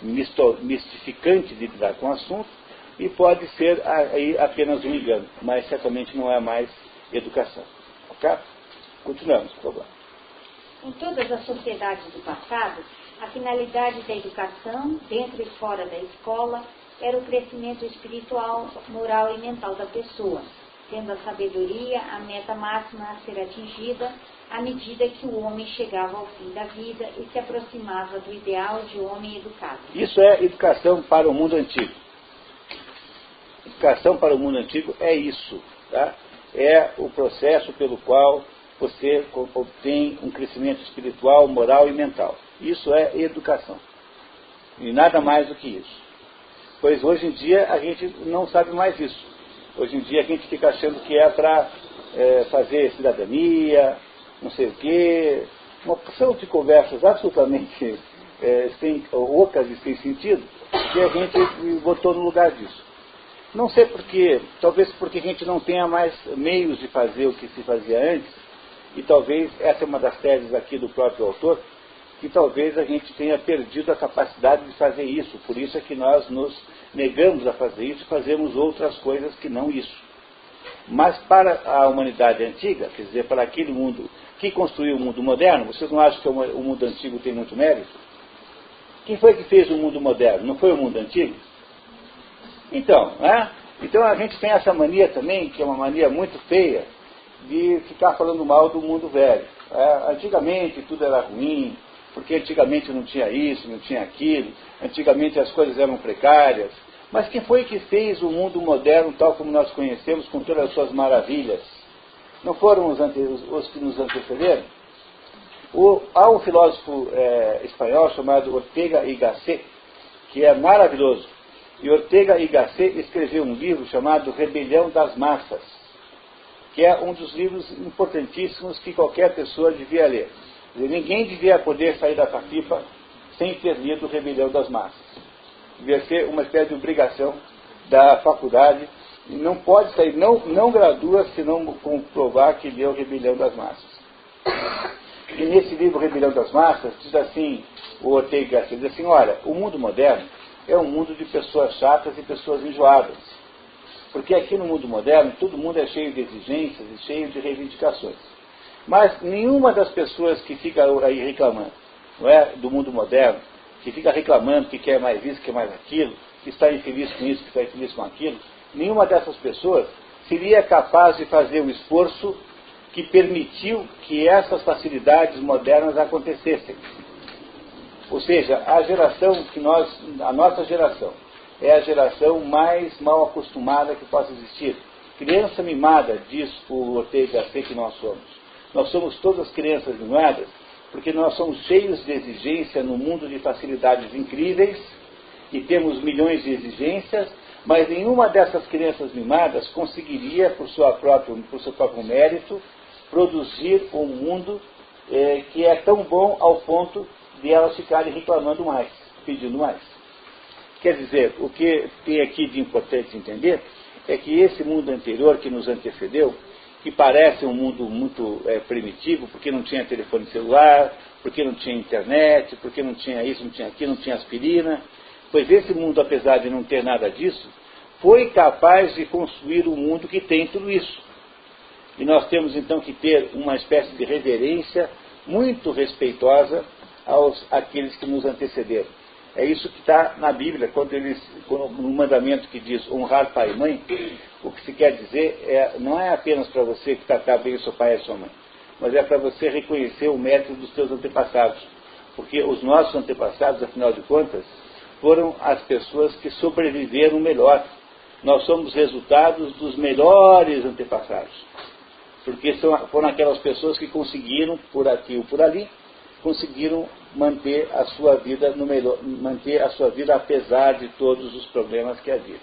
mistificante de lidar com o assunto, e pode ser aí apenas um engano, mas certamente não é mais educação. Ok? Continuamos, por favor. Em todas as sociedades do passado, a finalidade da educação, dentro e fora da escola, era o crescimento espiritual, moral e mental da pessoa, tendo a sabedoria a meta máxima a ser atingida à medida que o homem chegava ao fim da vida e se aproximava do ideal de homem educado. Isso é educação para o mundo antigo. Educação para o mundo antigo é isso, tá? É o processo pelo qual você obtém um crescimento espiritual, moral e mental. Isso é educação. E nada mais do que isso. Pois hoje em dia a gente não sabe mais isso. Hoje em dia a gente fica achando que é para fazer cidadania, não sei o quê, uma porção de conversas absolutamente ocas e sem sentido, que a gente botou no lugar disso. Não sei porquê, talvez porque a gente não tenha mais meios de fazer o que se fazia antes, e talvez essa é uma das teses aqui do próprio autor, que talvez a gente tenha perdido a capacidade de fazer isso, por isso é que nós nos negamos a fazer isso e fazemos outras coisas que não isso. Mas para a humanidade antiga, quer dizer, para aquele mundo que construiu o mundo moderno, vocês não acham que o mundo antigo tem muito mérito? Quem foi que fez o mundo moderno? Não foi o mundo antigo? Então, então a gente tem essa mania também, que é uma mania muito feia, de ficar falando mal do mundo velho. Antigamente tudo era ruim, porque antigamente não tinha isso, não tinha aquilo, antigamente as coisas eram precárias. Mas quem foi que fez o mundo moderno tal como nós conhecemos, com todas as suas maravilhas? Não foram os que nos antecederam? Há um filósofo espanhol chamado Ortega y Gasset, que é maravilhoso. E Ortega y Gasset escreveu um livro chamado Rebelião das Massas, que é um dos livros importantíssimos que qualquer pessoa devia ler. Ninguém devia poder sair da Cafipa sem ter lido Rebelião das Massas. Devia ser uma espécie de obrigação da faculdade, e não pode sair, não gradua se não comprovar que leu Rebelião das Massas. E nesse livro Rebelião das Massas, diz assim, o Ortega y Gasset, diz assim, olha, o mundo moderno é um mundo de pessoas chatas e pessoas enjoadas. Porque aqui no mundo moderno, todo mundo é cheio de exigências e cheio de reivindicações. Mas nenhuma das pessoas que fica aí reclamando, não é, do mundo moderno, que fica reclamando que quer mais isso, que quer mais aquilo, que está infeliz com isso, que está infeliz com aquilo, nenhuma dessas pessoas seria capaz de fazer o esforço que permitiu que essas facilidades modernas acontecessem. Ou seja, a nossa geração, é a geração mais mal acostumada que possa existir. Criança mimada, diz o Ortega Gasset que nós somos. Nós somos todas crianças mimadas, porque nós somos cheios de exigência no mundo de facilidades incríveis, e temos milhões de exigências, mas nenhuma dessas crianças mimadas conseguiria, por seu próprio mérito, produzir um mundo que é tão bom ao ponto de elas ficarem reclamando mais, pedindo mais. Quer dizer, o que tem aqui de importante entender é que esse mundo anterior que nos antecedeu, que parece um mundo muito primitivo, porque não tinha telefone celular, porque não tinha internet, porque não tinha isso, não tinha aquilo, não tinha aspirina, pois esse mundo, apesar de não ter nada disso, foi capaz de construir um mundo que tem tudo isso. E nós temos então que ter uma espécie de reverência muito respeitosa àqueles que nos antecederam. É isso que está na Bíblia, quando no mandamento que diz honrar pai e mãe, o que se quer dizer não é apenas para você que tratar bem o seu pai e a sua mãe, mas é para você reconhecer o mérito dos seus antepassados. Porque os nossos antepassados, afinal de contas, foram as pessoas que sobreviveram melhor. Nós somos resultados dos melhores antepassados. Porque foram aquelas pessoas que conseguiram, por aqui ou por ali, conseguiram manter a sua vida apesar de todos os problemas que havia.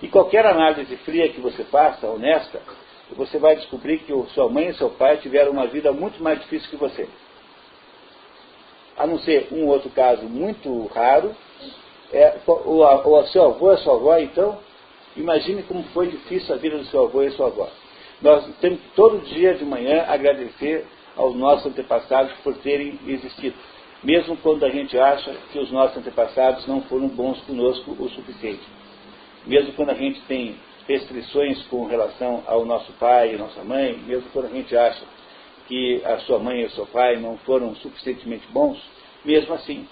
E qualquer análise fria que você faça, honesta, você vai descobrir que sua mãe e seu pai tiveram uma vida muito mais difícil que você. A não ser um outro caso muito raro, o seu avô e a sua avó, então, imagine como foi difícil a vida do seu avô e sua avó. Nós temos que todo dia de manhã agradecer aos nossos antepassados por terem existido, mesmo quando a gente acha que os nossos antepassados não foram bons conosco o suficiente. Mesmo quando a gente tem restrições com relação ao nosso pai e nossa mãe, mesmo quando a gente acha que a sua mãe e o seu pai não foram suficientemente bons, mesmo assim,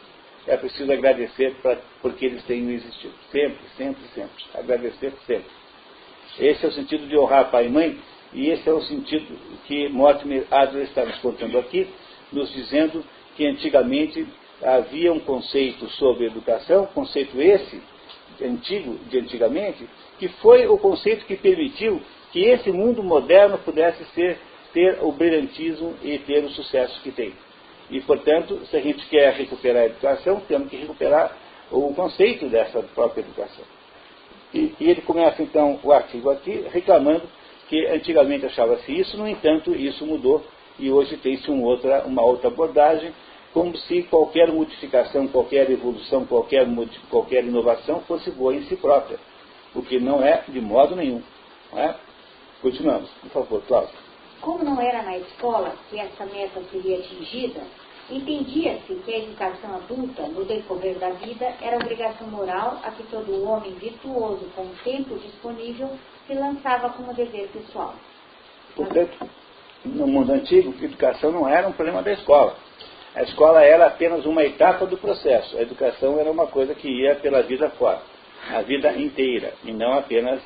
é preciso agradecer porque eles tenham existido. Sempre, sempre, sempre. Agradecer sempre. Esse é o sentido de honrar pai e mãe, e esse é o sentido que Mortimer Adler está nos contando aqui, nos dizendo que antigamente havia um conceito sobre educação, conceito esse, antigo, de antigamente, que foi o conceito que permitiu que esse mundo moderno pudesse ter o brilhantismo e ter o sucesso que tem. E, portanto, se a gente quer recuperar a educação, temos que recuperar o conceito dessa própria educação. E ele começa, então, o artigo aqui, reclamando que antigamente achava-se isso, no entanto, isso mudou, e hoje tem-se uma outra abordagem, como se qualquer modificação, qualquer evolução, qualquer inovação fosse boa em si própria, o que não é de modo nenhum. Não é? Continuamos, por favor, Cláudio. Como não era na escola que essa meta seria atingida, entendia-se que a educação adulta, no decorrer da vida, era obrigação moral a que todo homem virtuoso com o tempo disponível se lançava como dever pessoal. Portanto, no mundo antigo, a educação não era um problema da escola. A escola era apenas uma etapa do processo. A educação era uma coisa que ia pela vida fora, a vida inteira, e não apenas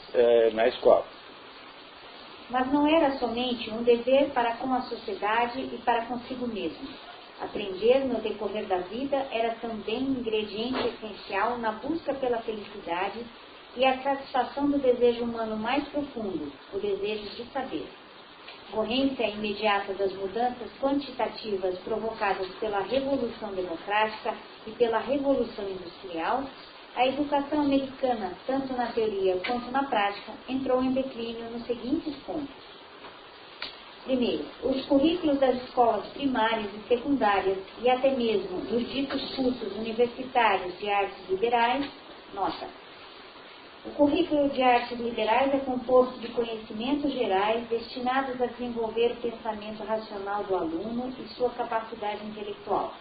na escola. Mas não era somente um dever para com a sociedade e para consigo mesmo. Aprender no decorrer da vida era também um ingrediente essencial na busca pela felicidade e a satisfação do desejo humano mais profundo, o desejo de saber. Corrência imediata das mudanças quantitativas provocadas pela Revolução Democrática e pela Revolução Industrial, a educação americana, tanto na teoria quanto na prática, entrou em declínio nos seguintes pontos. Primeiro, os currículos das escolas primárias e secundárias e até mesmo dos ditos cursos universitários de artes liberais, nota. O currículo de artes liberais é composto de conhecimentos gerais destinados a desenvolver o pensamento racional do aluno e sua capacidade intelectual.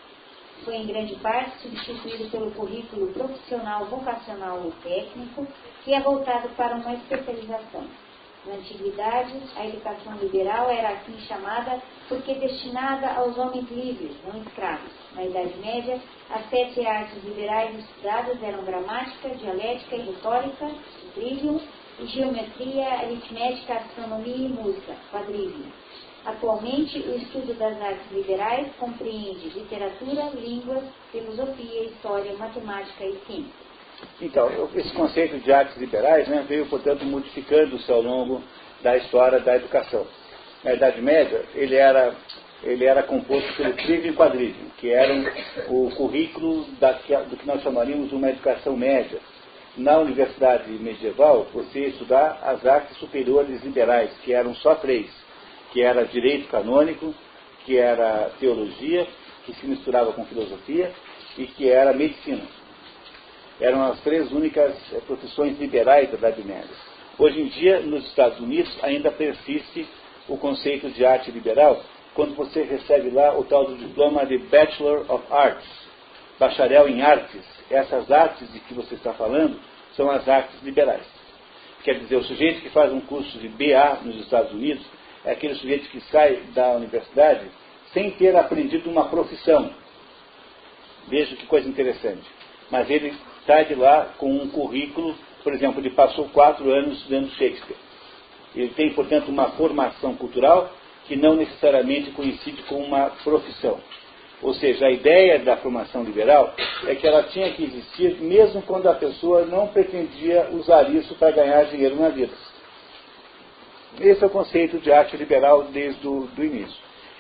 Foi em grande parte substituído pelo currículo profissional, vocacional ou técnico, que é voltado para uma especialização. Na antiguidade, a educação liberal era assim chamada porque destinada aos homens livres, não escravos. Na Idade Média, as 7 artes liberais estudadas eram gramática, dialética e retórica, trivium, e geometria, aritmética, astronomia e música, quadrivium. Atualmente, o estudo das artes liberais compreende literatura, línguas, filosofia, história, matemática e ciência. Então, esse conceito de artes liberais, né, veio, portanto, modificando-se ao longo da história da educação. Na Idade Média, ele era composto pelo trivium e quadrivium, que eram o currículo do que nós chamaríamos de uma educação média. Na universidade medieval, você ia estudar as artes superiores liberais, que eram só 3, que era direito canônico, que era teologia, que se misturava com filosofia, e que era medicina. Eram as 3 únicas profissões liberais da Idade Média. Hoje em dia, nos Estados Unidos, ainda persiste o conceito de arte liberal, quando você recebe lá o tal do diploma de Bachelor of Arts, bacharel em artes. Essas artes de que você está falando são as artes liberais. Quer dizer, o sujeito que faz um curso de BA nos Estados Unidos é aquele sujeito que sai da universidade sem ter aprendido uma profissão. Veja que coisa interessante. Mas ele sai de lá com um currículo, por exemplo, ele passou 4 anos estudando Shakespeare. Ele tem, portanto, uma formação cultural que não necessariamente coincide com uma profissão. Ou seja, a ideia da formação liberal é que ela tinha que existir mesmo quando a pessoa não pretendia usar isso para ganhar dinheiro na vida. Esse é o conceito de arte liberal desde o início.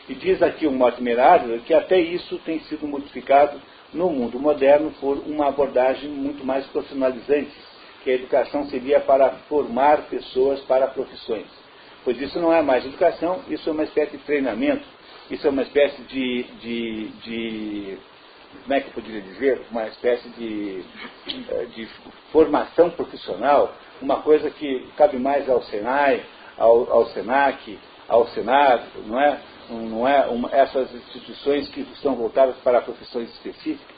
E diz aqui o Mortimer Adler que até isso tem sido modificado no mundo moderno por uma abordagem muito mais profissionalizante, que a educação seria para formar pessoas para profissões. Pois isso não é mais educação, isso é uma espécie de treinamento, isso é uma espécie de como é que eu poderia dizer? Uma espécie de formação profissional, uma coisa que cabe mais ao Senai, ao Senac, ao Senado, não é? Essas instituições que estão voltadas para profissões específicas.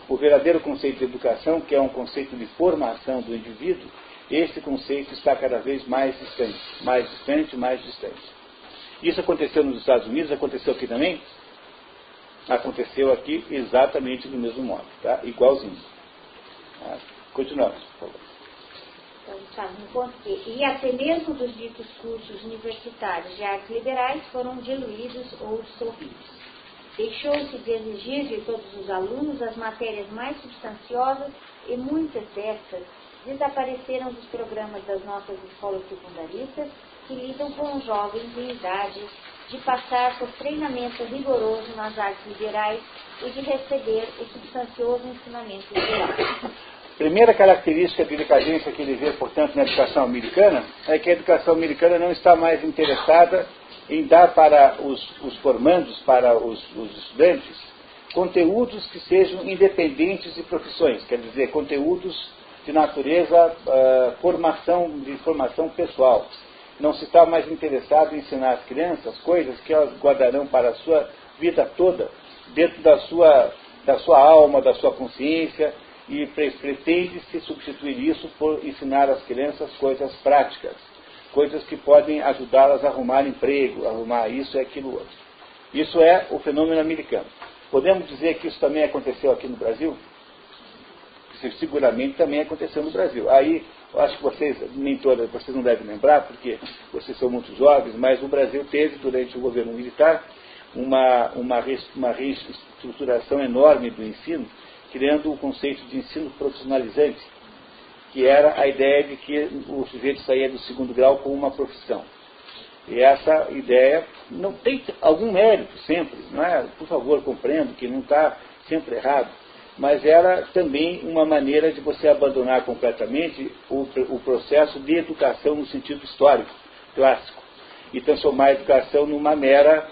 O verdadeiro conceito de educação, que é um conceito de formação do indivíduo, esse conceito está cada vez mais distante, mais distante, mais distante. Isso aconteceu nos Estados Unidos, aconteceu aqui também? Aconteceu aqui exatamente do mesmo modo, tá? Igualzinho. Continuamos, por favor. Então, está no ponto que, e até mesmo dos ditos cursos universitários de artes liberais foram diluídos ou dissolvidos. Deixou-se de exigir de todos os alunos as matérias mais substanciosas e muitas destas desapareceram dos programas das nossas escolas secundaristas que lidam com os jovens em idade de passar por treinamento rigoroso nas artes liberais e de receber o substancioso ensinamento liberal. Primeira característica de decadência que ele vê, portanto, na educação americana é que a educação americana não está mais interessada em dar para os formandos, para os estudantes, conteúdos que sejam independentes de profissões, quer dizer, conteúdos de natureza, de formação pessoal. Não se está mais interessado em ensinar às crianças coisas que elas guardarão para a sua vida toda, dentro da sua alma, da sua consciência, e pretende-se substituir isso por ensinar às crianças coisas práticas, coisas que podem ajudá-las a arrumar emprego, arrumar isso e aquilo outro. Isso é o fenômeno americano. Podemos dizer que isso também aconteceu aqui no Brasil? Seguramente também aconteceu no Brasil. Aí, eu acho que vocês não devem lembrar, porque vocês são muito jovens, mas o Brasil teve, durante o governo militar, uma reestruturação enorme do ensino, criando o conceito de ensino profissionalizante, que era a ideia de que o sujeito saía do 2º grau com uma profissão. E essa ideia não tem algum mérito sempre, não é? Por favor, compreendo que não está sempre errado, mas era também uma maneira de você abandonar completamente o processo de educação no sentido histórico, clássico, e transformar a educação numa mera,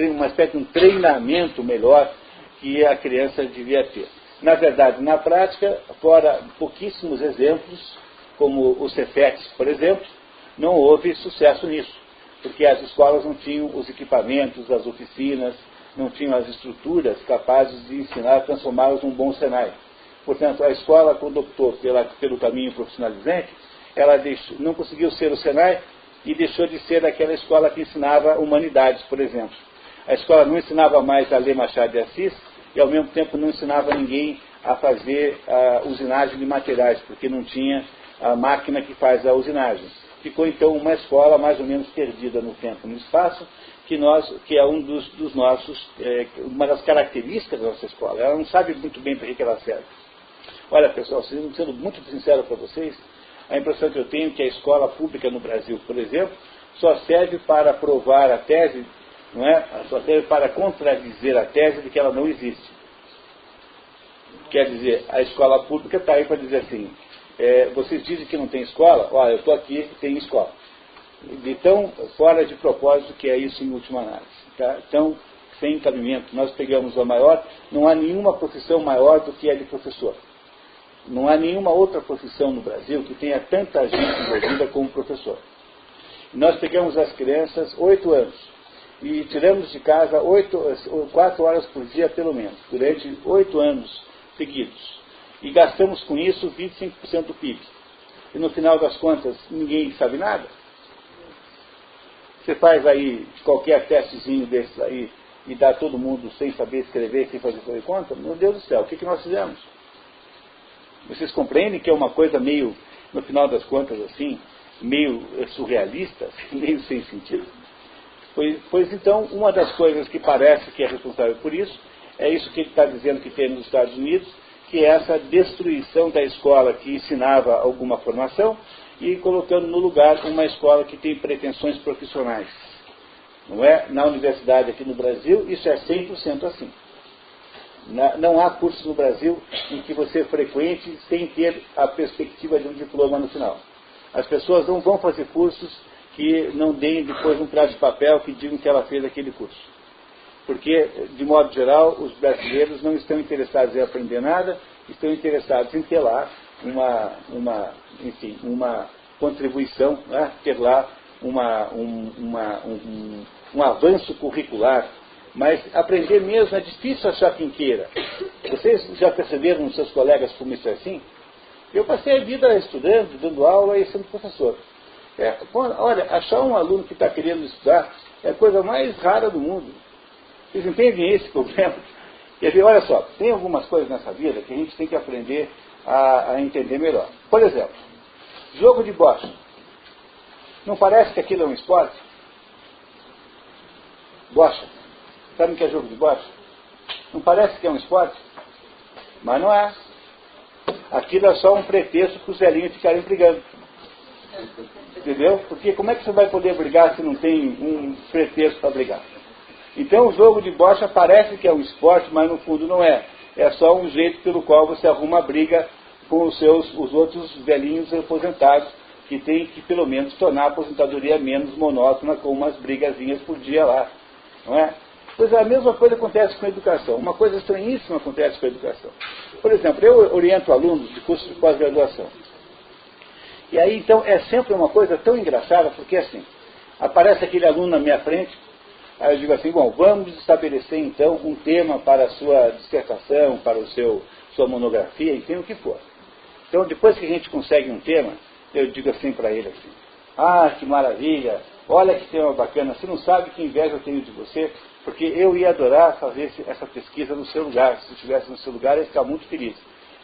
uma espécie de um treinamento melhor que a criança devia ter. Na verdade, na prática, fora pouquíssimos exemplos, como o Cefetes, por exemplo, não houve sucesso nisso, porque as escolas não tinham os equipamentos, as oficinas, não tinham as estruturas capazes de ensinar, transformá-los num bom Senai. Portanto, a escola, quando optou pelo caminho profissionalizante, ela não conseguiu ser o Senai e deixou de ser aquela escola que ensinava humanidades, por exemplo. A escola não ensinava mais a ler Machado de Assis e, ao mesmo tempo, não ensinava ninguém a fazer a usinagem de materiais, porque não tinha a máquina que faz a usinagem. ficou então uma escola mais ou menos perdida no tempo e no espaço, que é uma das características da nossa escola. Ela não sabe muito bem para que ela serve. Olha, pessoal, sendo muito sincero para vocês, a impressão que eu tenho é que a escola pública no Brasil, por exemplo, só serve para provar a tese, não é? Só serve para contradizer a tese de que ela não existe. Quer dizer, a escola pública está aí para dizer assim, vocês dizem que não tem escola? Olha, eu estou aqui, tem escola. De tão fora de propósito que é isso em última análise. Tá? Então, sem encaminhamento, nós pegamos a maior, não há nenhuma profissão maior do que a de professor. Não há nenhuma outra profissão no Brasil que tenha tanta gente envolvida como professor. Nós pegamos as crianças 8 anos e tiramos de casa 4 horas por dia pelo menos, durante 8 anos seguidos. E gastamos com isso 25% do PIB. E no final das contas, ninguém sabe nada. Você faz aí qualquer testezinho desses aí e dá todo mundo sem saber escrever, sem fazer conta, meu Deus do céu, o que nós fizemos? Vocês compreendem que é uma coisa meio, no final das contas, assim, meio surrealista, meio sem sentido? Pois então, uma das coisas que parece que é responsável por isso, é isso que ele está dizendo que tem nos Estados Unidos, que é essa destruição da escola que ensinava alguma formação e colocando no lugar uma escola que tem pretensões profissionais. Não é? Na universidade aqui no Brasil, isso é 100% assim. Não há curso no Brasil em que você frequente sem ter a perspectiva de um diploma no final. As pessoas não vão fazer cursos que não deem depois um pedaço de papel que digam que ela fez aquele curso. Porque, de modo geral, os brasileiros não estão interessados em aprender nada, estão interessados em ter lá uma contribuição, né? Ter lá um avanço curricular. Mas aprender mesmo é difícil achar quem queira. Vocês já perceberam nos seus colegas como isso é assim? Eu passei a vida estudando, dando aula e sendo professor. Olha, achar um aluno que está querendo estudar é a coisa mais rara do mundo. Vocês entendem esse problema? Quer dizer, olha só, tem algumas coisas nessa vida que a gente tem que aprender a entender melhor. Por exemplo, jogo de bocha. Não parece que aquilo é um esporte? Bocha. Sabe o que é jogo de bocha? Não parece que é um esporte? Mas não é. Aquilo é só um pretexto para os velhinhos ficarem brigando. Entendeu? Porque como é que você vai poder brigar se não tem um pretexto para brigar? Então o jogo de bocha parece que é um esporte, mas no fundo não é. É só um jeito pelo qual você arruma briga com os outros velhinhos aposentados, que tem que pelo menos tornar a aposentadoria menos monótona com umas brigazinhas por dia lá. Não é? Pois a mesma coisa acontece com a educação. Uma coisa estranhíssima acontece com a educação. Por exemplo, eu oriento alunos de curso de pós-graduação. E aí, então, é sempre uma coisa tão engraçada, porque assim, aparece aquele aluno na minha frente, aí eu digo assim, bom, vamos estabelecer então um tema para a sua dissertação, para sua monografia, enfim, o que for. Então, depois que a gente consegue um tema, eu digo assim para ele assim, ah, que maravilha, olha que tema bacana, você não sabe que inveja eu tenho de você, porque eu ia adorar fazer essa pesquisa no seu lugar. Se eu estivesse no seu lugar, eu ia ficar muito feliz.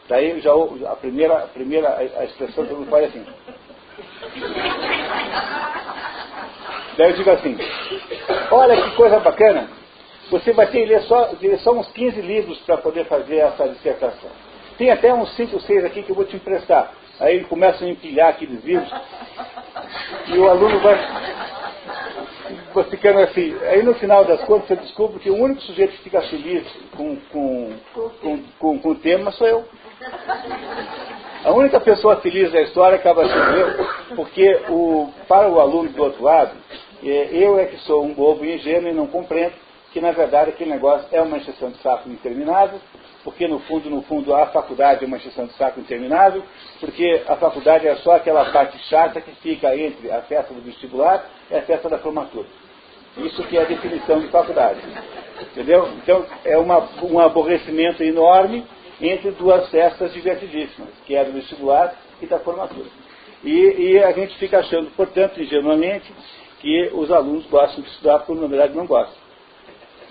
Daí já a primeira expressão que eu falo é assim. Daí eu digo assim, olha que coisa bacana, você vai ter que ler só uns 15 livros para poder fazer essa dissertação. Tem até uns 5 ou 6 aqui que eu vou te emprestar. Aí ele começa a empilhar aqueles livros e o aluno vai ficando assim. Aí no final das contas eu descubro que o único sujeito que fica feliz com o tema sou eu. A única pessoa feliz da história acaba sendo eu, porque para o aluno do outro lado, eu é que sou um bobo e ingênuo e não compreendo que na verdade aquele negócio é uma encheção de saco interminável, porque no fundo a faculdade é uma encheção de saco interminável, porque a faculdade é só aquela parte chata que fica entre a festa do vestibular e a festa da formatura. Isso que é a definição de faculdade. Entendeu? Então é um aborrecimento enorme entre duas festas divertidíssimas, que é a do vestibular e da formatura. E a gente fica achando, portanto, ingenuamente, que os alunos gostam de estudar, quando na verdade não gostam.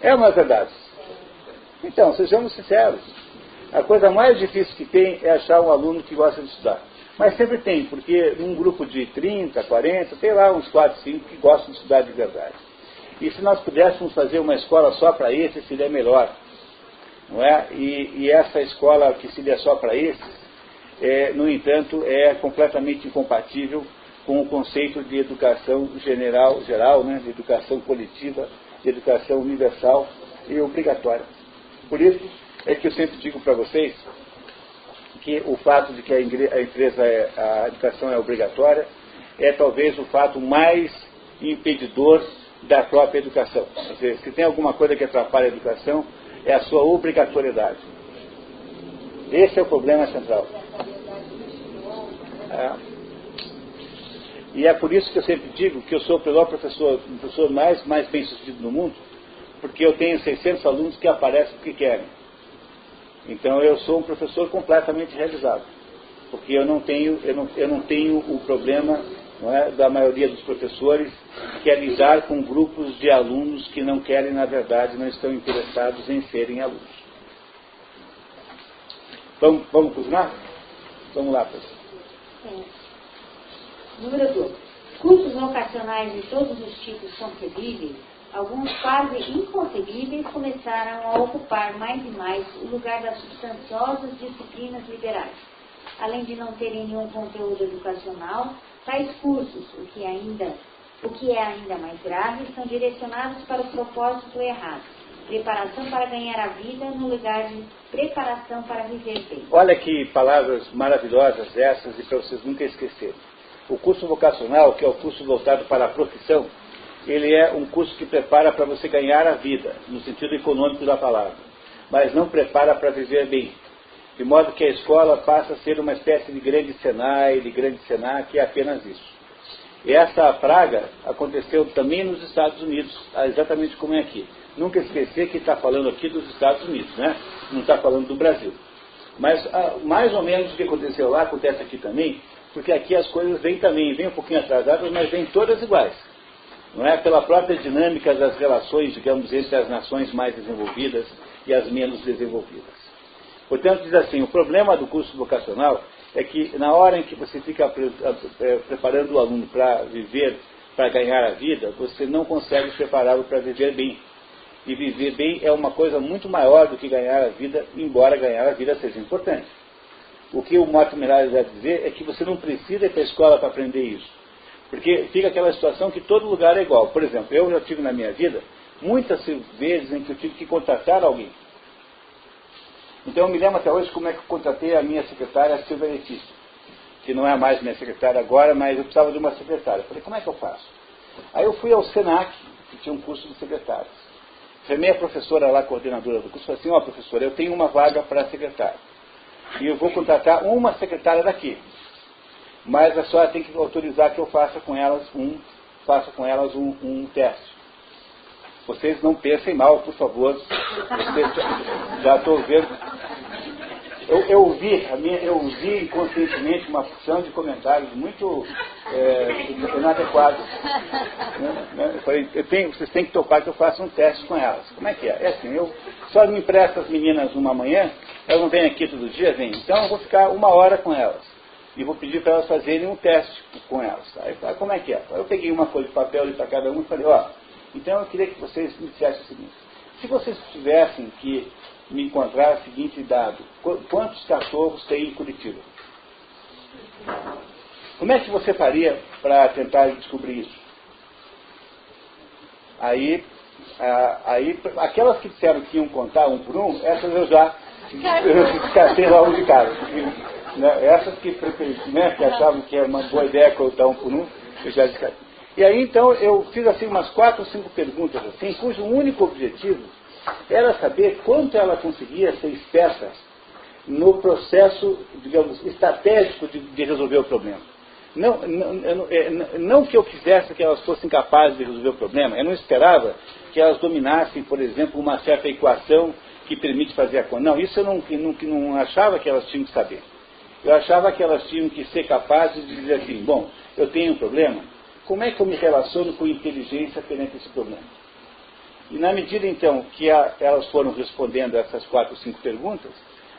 É uma verdade. Então, sejamos sinceros. A coisa mais difícil que tem é achar um aluno que gosta de estudar. Mas sempre tem, porque num grupo de 30, 40, tem lá uns 4, 5 que gostam de estudar de verdade. E se nós pudéssemos fazer uma escola só para esses, seria melhor. Não é? E essa escola que seria só para esses, no entanto, é completamente incompatível com o conceito de educação geral, né? De educação coletiva, de educação universal e obrigatória. Por isso é que eu sempre digo para vocês que o fato de que a educação é obrigatória é talvez o fato mais impedidor da própria educação. Quer dizer, se tem alguma coisa que atrapalha a educação, é a sua obrigatoriedade. Esse é o problema central. E é por isso que eu sempre digo que eu sou o melhor professor, o professor mais bem sucedido no mundo, porque eu tenho 600 alunos que aparecem porque querem. Então eu sou um professor completamente realizado, porque eu não tenho o problema, não é, da maioria dos professores, que é lidar com grupos de alunos que não querem, na verdade, não estão interessados em serem alunos. Vamos continuar? Vamos lá, professor. Número 2. Cursos vocacionais de todos os tipos concebíveis, alguns quase inconcebíveis, começaram a ocupar mais e mais o lugar das substanciosas disciplinas liberais. Além de não terem nenhum conteúdo educacional, tais cursos, o que é ainda mais grave, são direcionados para o propósito errado. Preparação para ganhar a vida no lugar de preparação para viver bem. Olha que palavras maravilhosas essas e para vocês nunca esquecerem. O curso vocacional, que é o curso voltado para a profissão, ele é um curso que prepara para você ganhar a vida, no sentido econômico da palavra, mas não prepara para viver bem. De modo que a escola passa a ser uma espécie de grande Senai, de grande Senac, que é apenas isso. E essa praga aconteceu também nos Estados Unidos, exatamente como é aqui. Nunca esquecer que está falando aqui dos Estados Unidos, né? Não está falando do Brasil. Mas mais ou menos o que aconteceu lá acontece aqui também, porque aqui as coisas vêm um pouquinho atrasadas, mas vêm todas iguais. Não é? Pela própria dinâmica das relações, digamos, entre as nações mais desenvolvidas e as menos desenvolvidas. Portanto, diz assim, o problema do curso vocacional é que na hora em que você fica preparando o aluno para viver, para ganhar a vida, você não consegue prepará-lo para viver bem. E viver bem é uma coisa muito maior do que ganhar a vida, embora ganhar a vida seja importante. O que o Marco Miralles vai dizer é que você não precisa ir para a escola para aprender isso. Porque fica aquela situação que todo lugar é igual. Por exemplo, eu já tive na minha vida muitas vezes em que eu tive que contratar alguém. Então eu me lembro até hoje como é que eu contratei a minha secretária, a Silvia Letícia, que não é mais minha secretária agora, mas eu precisava de uma secretária. Eu falei, como é que eu faço? Aí eu fui ao Senac, que tinha um curso de secretários. Chamei a professora lá, coordenadora do curso, falei assim, professora, eu tenho uma vaga para secretária. E eu vou contratar uma secretária daqui. Mas a senhora tem que autorizar que eu faça com elas um teste. Vocês não pensem mal, por favor. Já estou vendo. Eu ouvi inconscientemente uma porção de comentários muito inadequados. Eu falei, vocês têm que topar que eu faça um teste com elas. Como é que é? É assim, eu só me empresto as meninas uma manhã, elas não vêm aqui todo dia, vêm. Então eu vou ficar 1 hora com elas. E vou pedir para elas fazerem um teste com elas. Aí, como é que é? Eu peguei uma folha de papel ali para cada um e falei, então eu queria que vocês me dissessem o seguinte. Se vocês tivessem que me encontrar o seguinte dado, quantos cachorros tem em Curitiba? Como é que você faria para tentar descobrir isso? Aí, aquelas que disseram que iam contar um por um, essas eu já descartei logo de casa. Né? Essas que achavam que era uma boa ideia contar um por um, eu já descartei. E aí então eu fiz assim umas 4 ou 5 perguntas assim, cujo único objetivo era saber quanto ela conseguia ser esperta no processo, digamos, estratégico de resolver o problema. Não que eu quisesse que elas fossem capazes de resolver o problema, eu não esperava que elas dominassem, por exemplo, uma certa equação que permite fazer a conta. Não, isso eu não achava que elas tinham que saber. Eu achava que elas tinham que ser capazes de dizer assim, bom, eu tenho um problema, como é que eu me relaciono com inteligência perante esse problema? E na medida, então, que elas foram respondendo essas 4 ou 5 perguntas,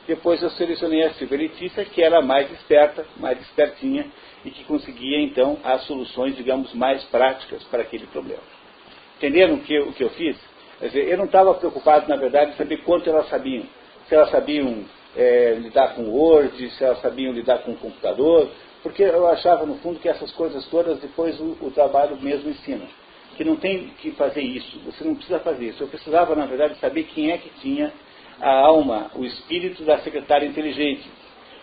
Depois eu selecionei a Silvia Letícia, que era mais esperta, mais espertinha, e que conseguia, então, as soluções, digamos, mais práticas para aquele problema. Entenderam o que eu fiz? Quer dizer, eu não estava preocupado, na verdade, em saber quanto elas sabiam. Se elas sabiam lidar com o Word, se elas sabiam lidar com o computador, porque eu achava, no fundo, que essas coisas todas, depois o trabalho mesmo ensina. Que não tem que fazer isso, você não precisa fazer isso. Eu precisava, na verdade, saber quem é que tinha a alma, o espírito da secretária inteligente.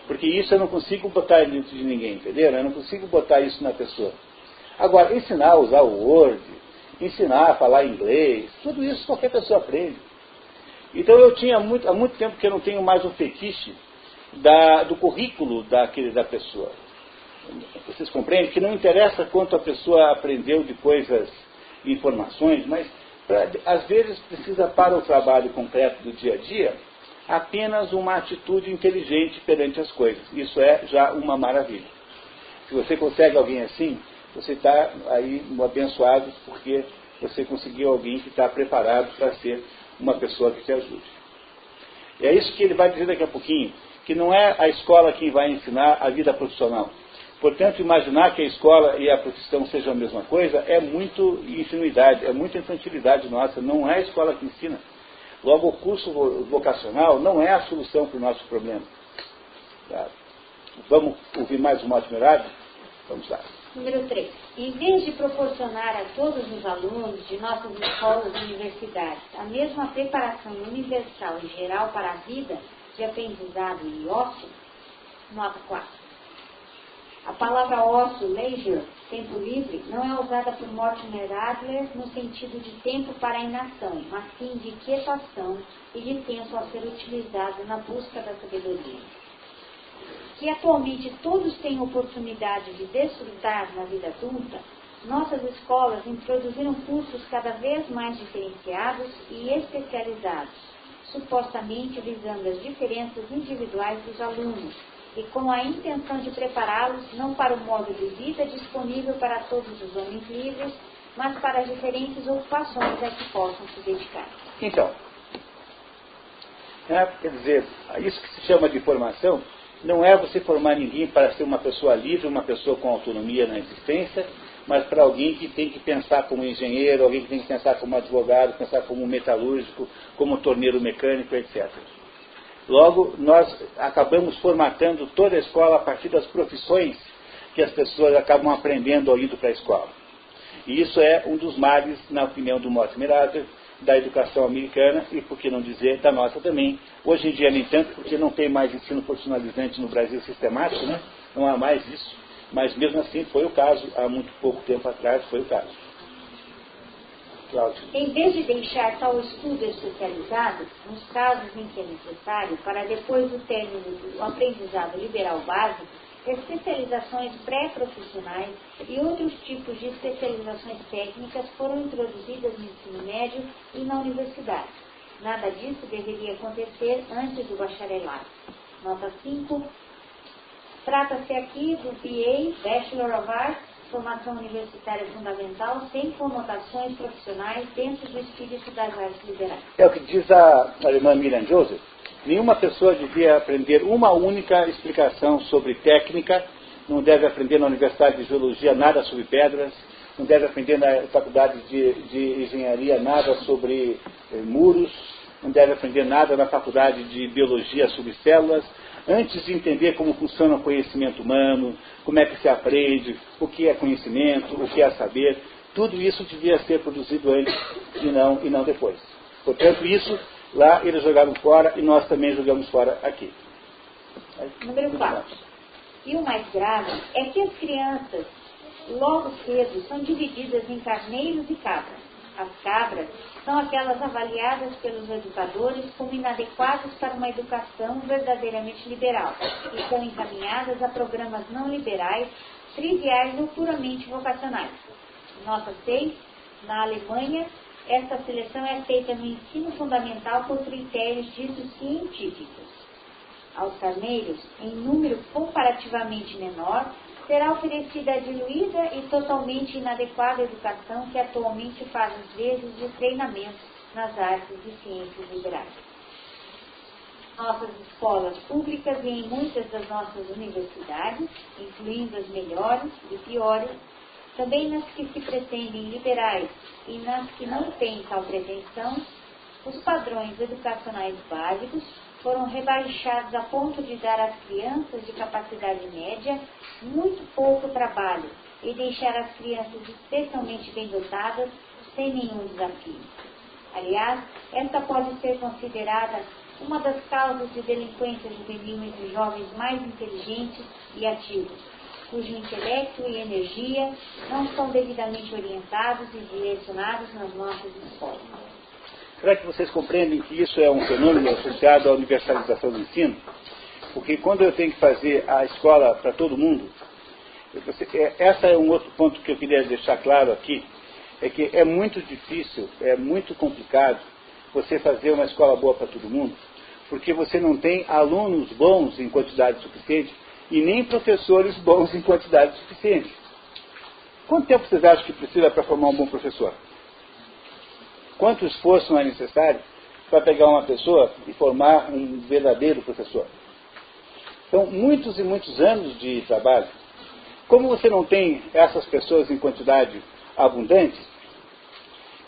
Porque isso eu não consigo botar dentro de ninguém, entendeu? Eu não consigo botar isso na pessoa. Agora, ensinar a usar o Word, ensinar a falar inglês, tudo isso qualquer pessoa aprende. Então eu tinha há muito tempo que eu não tenho mais o fetiche do currículo da pessoa. Vocês compreendem que não interessa quanto a pessoa aprendeu de coisas, informações, mas às vezes precisa para o trabalho concreto do dia a dia apenas uma atitude inteligente perante as coisas. Isso é já uma maravilha. Se você consegue alguém assim, você está aí abençoado porque você conseguiu alguém que está preparado para ser uma pessoa que te ajude. E é isso que ele vai dizer daqui a pouquinho, que não é a escola quem vai ensinar a vida profissional. Portanto, imaginar que a escola e a profissão sejam a mesma coisa é muito ingenuidade, é muita infantilidade nossa, não é a escola que ensina. Logo, o curso vocacional não é a solução para o nosso problema. Tá? Vamos ouvir mais uma itinerário? Vamos lá. Número 3. Em vez de proporcionar a todos os alunos de nossas escolas e universidades a mesma preparação universal e geral para a vida de aprendizado e ócio, nota 4. A palavra ócio, leisure, tempo livre, não é usada por Mortimer Adler no sentido de tempo para a inação, mas sim de quietação e de tempo a ser utilizado na busca da sabedoria. Que atualmente todos têm oportunidade de desfrutar na vida adulta, nossas escolas introduziram cursos cada vez mais diferenciados e especializados, supostamente visando as diferenças individuais dos alunos, e com a intenção de prepará-los não para o modo de vida disponível para todos os homens livres, mas para as diferentes ocupações a que possam se dedicar. Então, quer dizer, isso que se chama de formação não é você formar ninguém para ser uma pessoa livre, uma pessoa com autonomia na existência, mas para alguém que tem que pensar como engenheiro, alguém que tem que pensar como advogado, pensar como metalúrgico, como torneiro mecânico, etc. Logo, nós acabamos formatando toda a escola a partir das profissões que as pessoas acabam aprendendo ao indo para a escola. E isso é um dos males, na opinião do Mortimer Adler, da educação americana e, por que não dizer, da nossa também. Hoje em dia nem tanto, porque não tem mais ensino profissionalizante no Brasil sistemático, né? Não há mais isso. Mas mesmo assim foi o caso, há muito pouco tempo atrás foi o caso. Cláudio. Em vez de deixar tal estudo especializado, nos casos em que é necessário, para depois do término do aprendizado liberal básico, especializações pré-profissionais e outros tipos de especializações técnicas foram introduzidas no ensino médio e na universidade. Nada disso deveria acontecer antes do bacharelado. Nota 5. Trata-se aqui do BA, Bachelor of Arts, formação universitária fundamental, sem conotações profissionais dentro do espírito das artes liberais. É o que diz a alemã Miriam Joseph. Nenhuma pessoa devia aprender uma única explicação sobre técnica, não deve aprender na Universidade de Geologia nada sobre pedras, não deve aprender na Faculdade de Engenharia nada sobre muros, não deve aprender nada na Faculdade de Biologia sobre células, antes de entender como funciona o conhecimento humano, como é que se aprende, o que é conhecimento, o que é saber, tudo isso devia ser produzido antes e não depois. Portanto, isso lá eles jogaram fora e nós também jogamos fora aqui. Número 4. E o mais grave é que as crianças, logo cedo, são divididas em carneiros e cabras. As cabras são aquelas avaliadas pelos educadores como inadequadas para uma educação verdadeiramente liberal e são encaminhadas a programas não liberais, triviais ou puramente vocacionais. Nota 6. Na Alemanha, esta seleção é feita no ensino fundamental por critérios ditos científicos. Aos carneiros, em número comparativamente menor, será oferecida a diluída e totalmente inadequada educação que atualmente faz as vezes de treinamento nas artes e ciências liberais. nossas escolas públicas e em muitas das nossas universidades, incluindo as melhores e piores, também nas que se pretendem liberais e nas que não têm tal pretensão, os padrões educacionais básicos foram rebaixados a ponto de dar às crianças de capacidade média muito pouco trabalho e deixar as crianças especialmente bem dotadas sem nenhum desafio. Aliás, esta pode ser considerada uma das causas de delinquência juvenil entre jovens mais inteligentes e ativos, cujo intelecto e energia não são devidamente orientados e direcionados nas nossas escolas. Será que vocês compreendem que isso é um fenômeno associado à universalização do ensino? Porque quando eu tenho que fazer a escola para todo mundo, essa é um outro ponto que eu queria deixar claro aqui, é que é muito difícil, é muito complicado você fazer uma escola boa para todo mundo, porque você não tem alunos bons em quantidade suficiente e nem professores bons em quantidade suficiente. Quanto tempo vocês acham que precisa para formar um bom professor? Quanto esforço não é necessário para pegar uma pessoa e formar um verdadeiro professor? São muitos e muitos anos de trabalho. Como você não tem essas pessoas em quantidade abundante,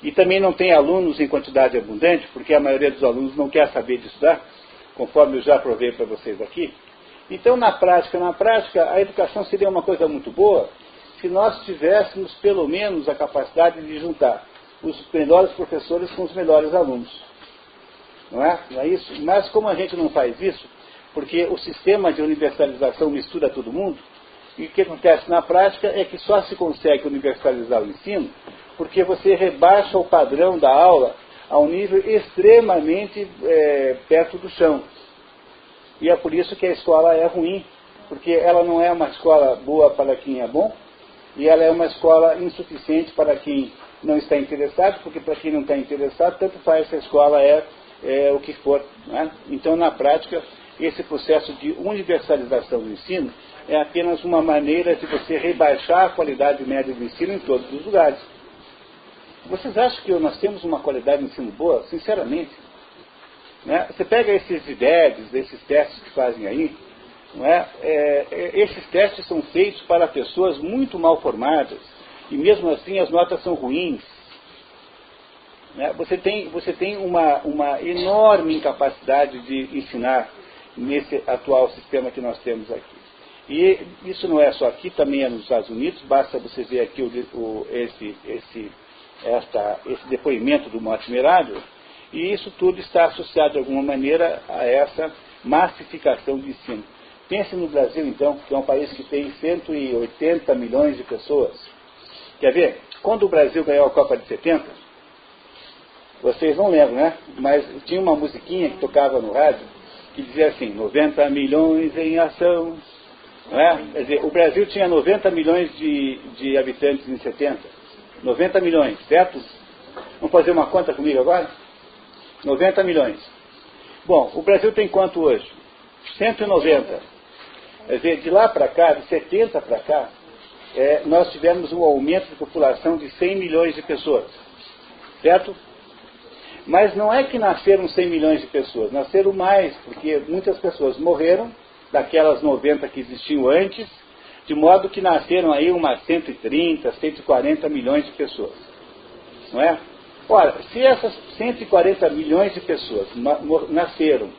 e também não tem alunos em quantidade abundante, porque a maioria dos alunos não quer saber de estudar, conforme eu já provei para vocês aqui, então na prática, a educação seria uma coisa muito boa se nós tivéssemos pelo menos a capacidade de juntar os melhores professores com os melhores alunos. Não é? Não é isso? Mas como a gente não faz isso, porque o sistema de universalização mistura todo mundo, e o que acontece na prática é que só se consegue universalizar o ensino porque você rebaixa o padrão da aula a um nível extremamente perto do chão. E é por isso que a escola é ruim, porque ela não é uma escola boa para quem é bom, e ela é uma escola insuficiente para quem não está interessado, porque para quem não está interessado, tanto faz se a escola é o que for. Né? Então, na prática, esse processo de universalização do ensino é apenas uma maneira de você rebaixar a qualidade média do ensino em todos os lugares. Vocês acham que nós temos uma qualidade de ensino boa? Sinceramente. Né? Você pega esses IDEBs, esses testes que fazem aí, não é? Esses testes são feitos para pessoas muito mal formadas, e mesmo assim as notas são ruins. Né? Você tem uma enorme incapacidade de ensinar nesse atual sistema que nós temos aqui. E isso não é só aqui, também é nos Estados Unidos, basta você ver aqui esse depoimento do Mortimer Adler, e isso tudo está associado de alguma maneira a essa massificação de ensino. Pense no Brasil, então, que é um país que tem 180 milhões de pessoas. Quer ver? Quando o Brasil ganhou a Copa de 70, vocês não lembram, né? Mas tinha uma musiquinha que tocava no rádio, que dizia assim, 90 milhões em ação. Não é? Quer dizer, o Brasil tinha 90 milhões de habitantes em 70. 90 milhões, certo? Vamos fazer uma conta comigo agora? 90 milhões. Bom, o Brasil tem quanto hoje? 190. Quer dizer, de lá para cá, de 70 para cá, nós tivemos um aumento de população de 100 milhões de pessoas. Certo? Mas não é que nasceram 100 milhões de pessoas, nasceram mais, porque muitas pessoas morreram, daquelas 90 que existiam antes, de modo que nasceram aí umas 130, 140 milhões de pessoas. Não é? Ora, se essas 140 milhões de pessoas nasceram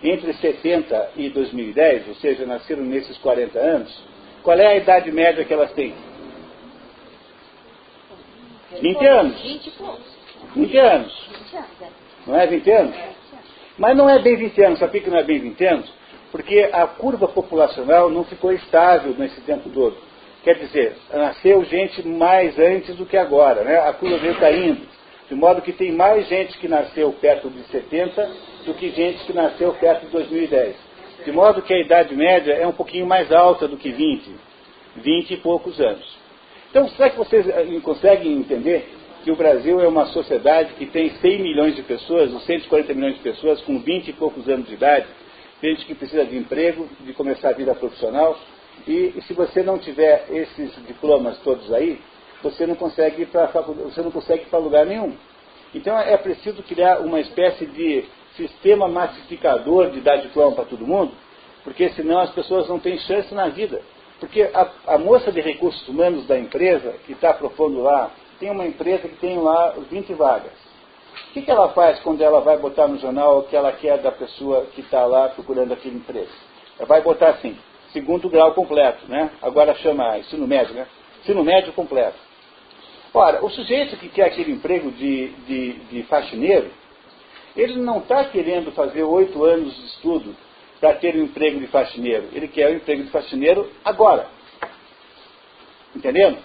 entre 70 e 2010, ou seja, nasceram nesses 40 anos, qual é a idade média que elas têm? 20 anos. 20 anos. Não é 20 anos? Mas não é bem 20 anos. Sabe por que não é bem 20 anos? Porque a curva populacional não ficou estável nesse tempo todo. Quer dizer, nasceu gente mais antes do que agora, né? A curva veio caindo. De modo que tem mais gente que nasceu perto de 70 do que gente que nasceu perto de 2010. De modo que a idade média é um pouquinho mais alta do que 20 e poucos anos. Então, será que vocês conseguem entender que o Brasil é uma sociedade que tem 100 milhões de pessoas, ou 140 milhões de pessoas com 20 e poucos anos de idade, gente que precisa de emprego, de começar a vida profissional, e se você não tiver esses diplomas todos aí, você não consegue ir para lugar nenhum. Então é preciso criar uma espécie de sistema massificador de dar diploma para todo mundo, porque senão as pessoas não têm chance na vida. Porque a moça de recursos humanos da empresa, que está propondo lá, tem uma empresa que tem lá 20 vagas. O que ela faz quando ela vai botar no jornal o que ela quer da pessoa que está lá procurando aquele emprego? Ela vai botar assim, segundo grau completo, né? Agora chama ensino médio, né? Ensino médio completo. Ora, o sujeito que quer aquele emprego de faxineiro, ele não está querendo fazer 8 anos de estudo para ter um emprego de faxineiro. Ele quer um emprego de faxineiro agora. Entendendo?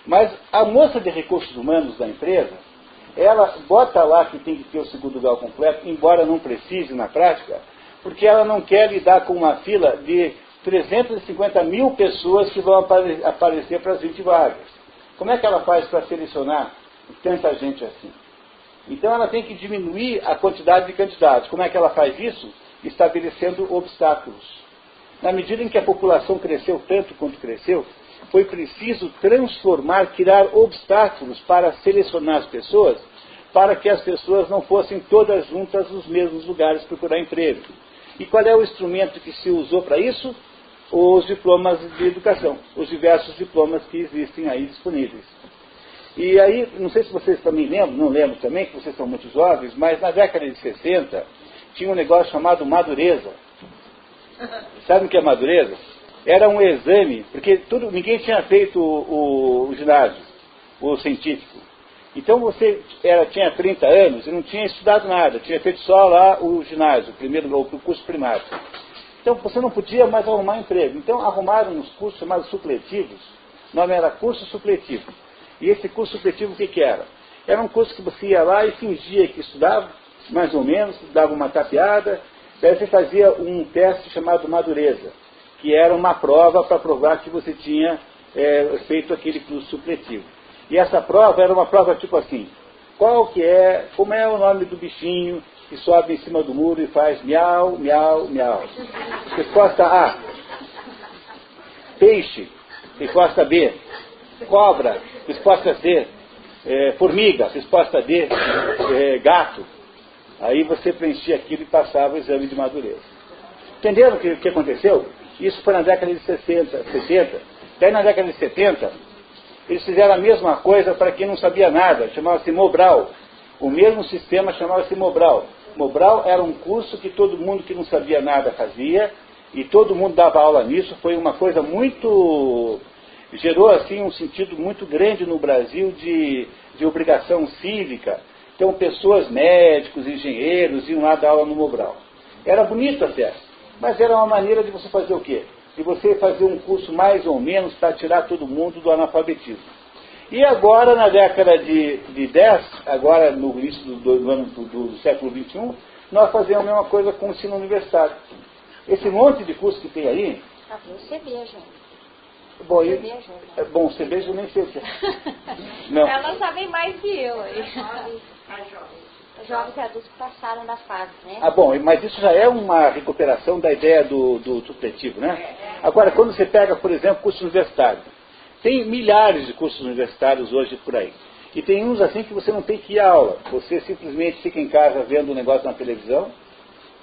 Mas a moça de recursos humanos da empresa, ela bota lá que tem que ter o segundo grau completo, embora não precise na prática, porque ela não quer lidar com uma fila de 350 mil pessoas que vão aparecer para as 20 vagas. Como é que ela faz para selecionar tanta gente assim? Então ela tem que diminuir a quantidade de candidatos. Como é que ela faz isso? Estabelecendo obstáculos. Na medida em que a população cresceu tanto quanto cresceu, foi preciso transformar, criar obstáculos para selecionar as pessoas, para que as pessoas não fossem todas juntas nos mesmos lugares procurar emprego. E qual é o instrumento que se usou para isso? Os diplomas de educação, os diversos diplomas que existem aí disponíveis. E aí, não sei se vocês também lembram, não lembro também, que vocês são muito jovens, mas na década de 60 tinha um negócio chamado madureza. Sabe o que é madureza? Era um exame, porque ninguém tinha feito o ginásio, o científico. Então você tinha 30 anos e não tinha estudado nada, tinha feito só lá o ginásio, o curso primário. Então você não podia mais arrumar emprego. Então arrumaram uns cursos chamados supletivos, o nome era curso supletivo. E esse curso supletivo o que era? Era um curso que você ia lá e fingia que estudava, mais ou menos, dava uma tapeada, daí você fazia um teste chamado madureza, que era uma prova para provar que você tinha feito aquele curso supletivo. E essa prova era uma prova tipo assim, como é o nome do bichinho que sobe em cima do muro e faz miau, miau, miau. Resposta A, peixe. Resposta B, cobra. Resposta C, formiga. Resposta D, gato. Aí você preenchia aquilo e passava o exame de madureza. Entenderam o que aconteceu? Isso foi na década de 60, 70. Daí na década de 70, eles fizeram a mesma coisa para quem não sabia nada, chamava-se Mobral. O mesmo sistema chamava-se Mobral. Mobral era um curso que todo mundo que não sabia nada fazia, e todo mundo dava aula nisso. Foi uma coisa muito... gerou assim um sentido muito grande no Brasil de obrigação cívica. Então pessoas, médicos, engenheiros, iam lá dar aula no Mobral. Era bonito até, mas era uma maneira de você fazer o quê? De você fazer um curso mais ou menos para tirar todo mundo do analfabetismo. E agora, na década de 10, agora no início do século XXI, nós fazemos a mesma coisa com o ensino universitário. Esse monte de curso que tem aí... Ah, o CB, gente. Bom, o CB eu nem sei o que é. Não. Elas sabem mais que eu. Os jovens e adultos que passaram da fase, né? Ah, bom, mas isso já é uma recuperação da ideia do supletivo, né? Agora, quando você pega, por exemplo, curso universitário, tem milhares de cursos universitários hoje por aí. E tem uns assim que você não tem que ir à aula. Você simplesmente fica em casa vendo um negócio na televisão,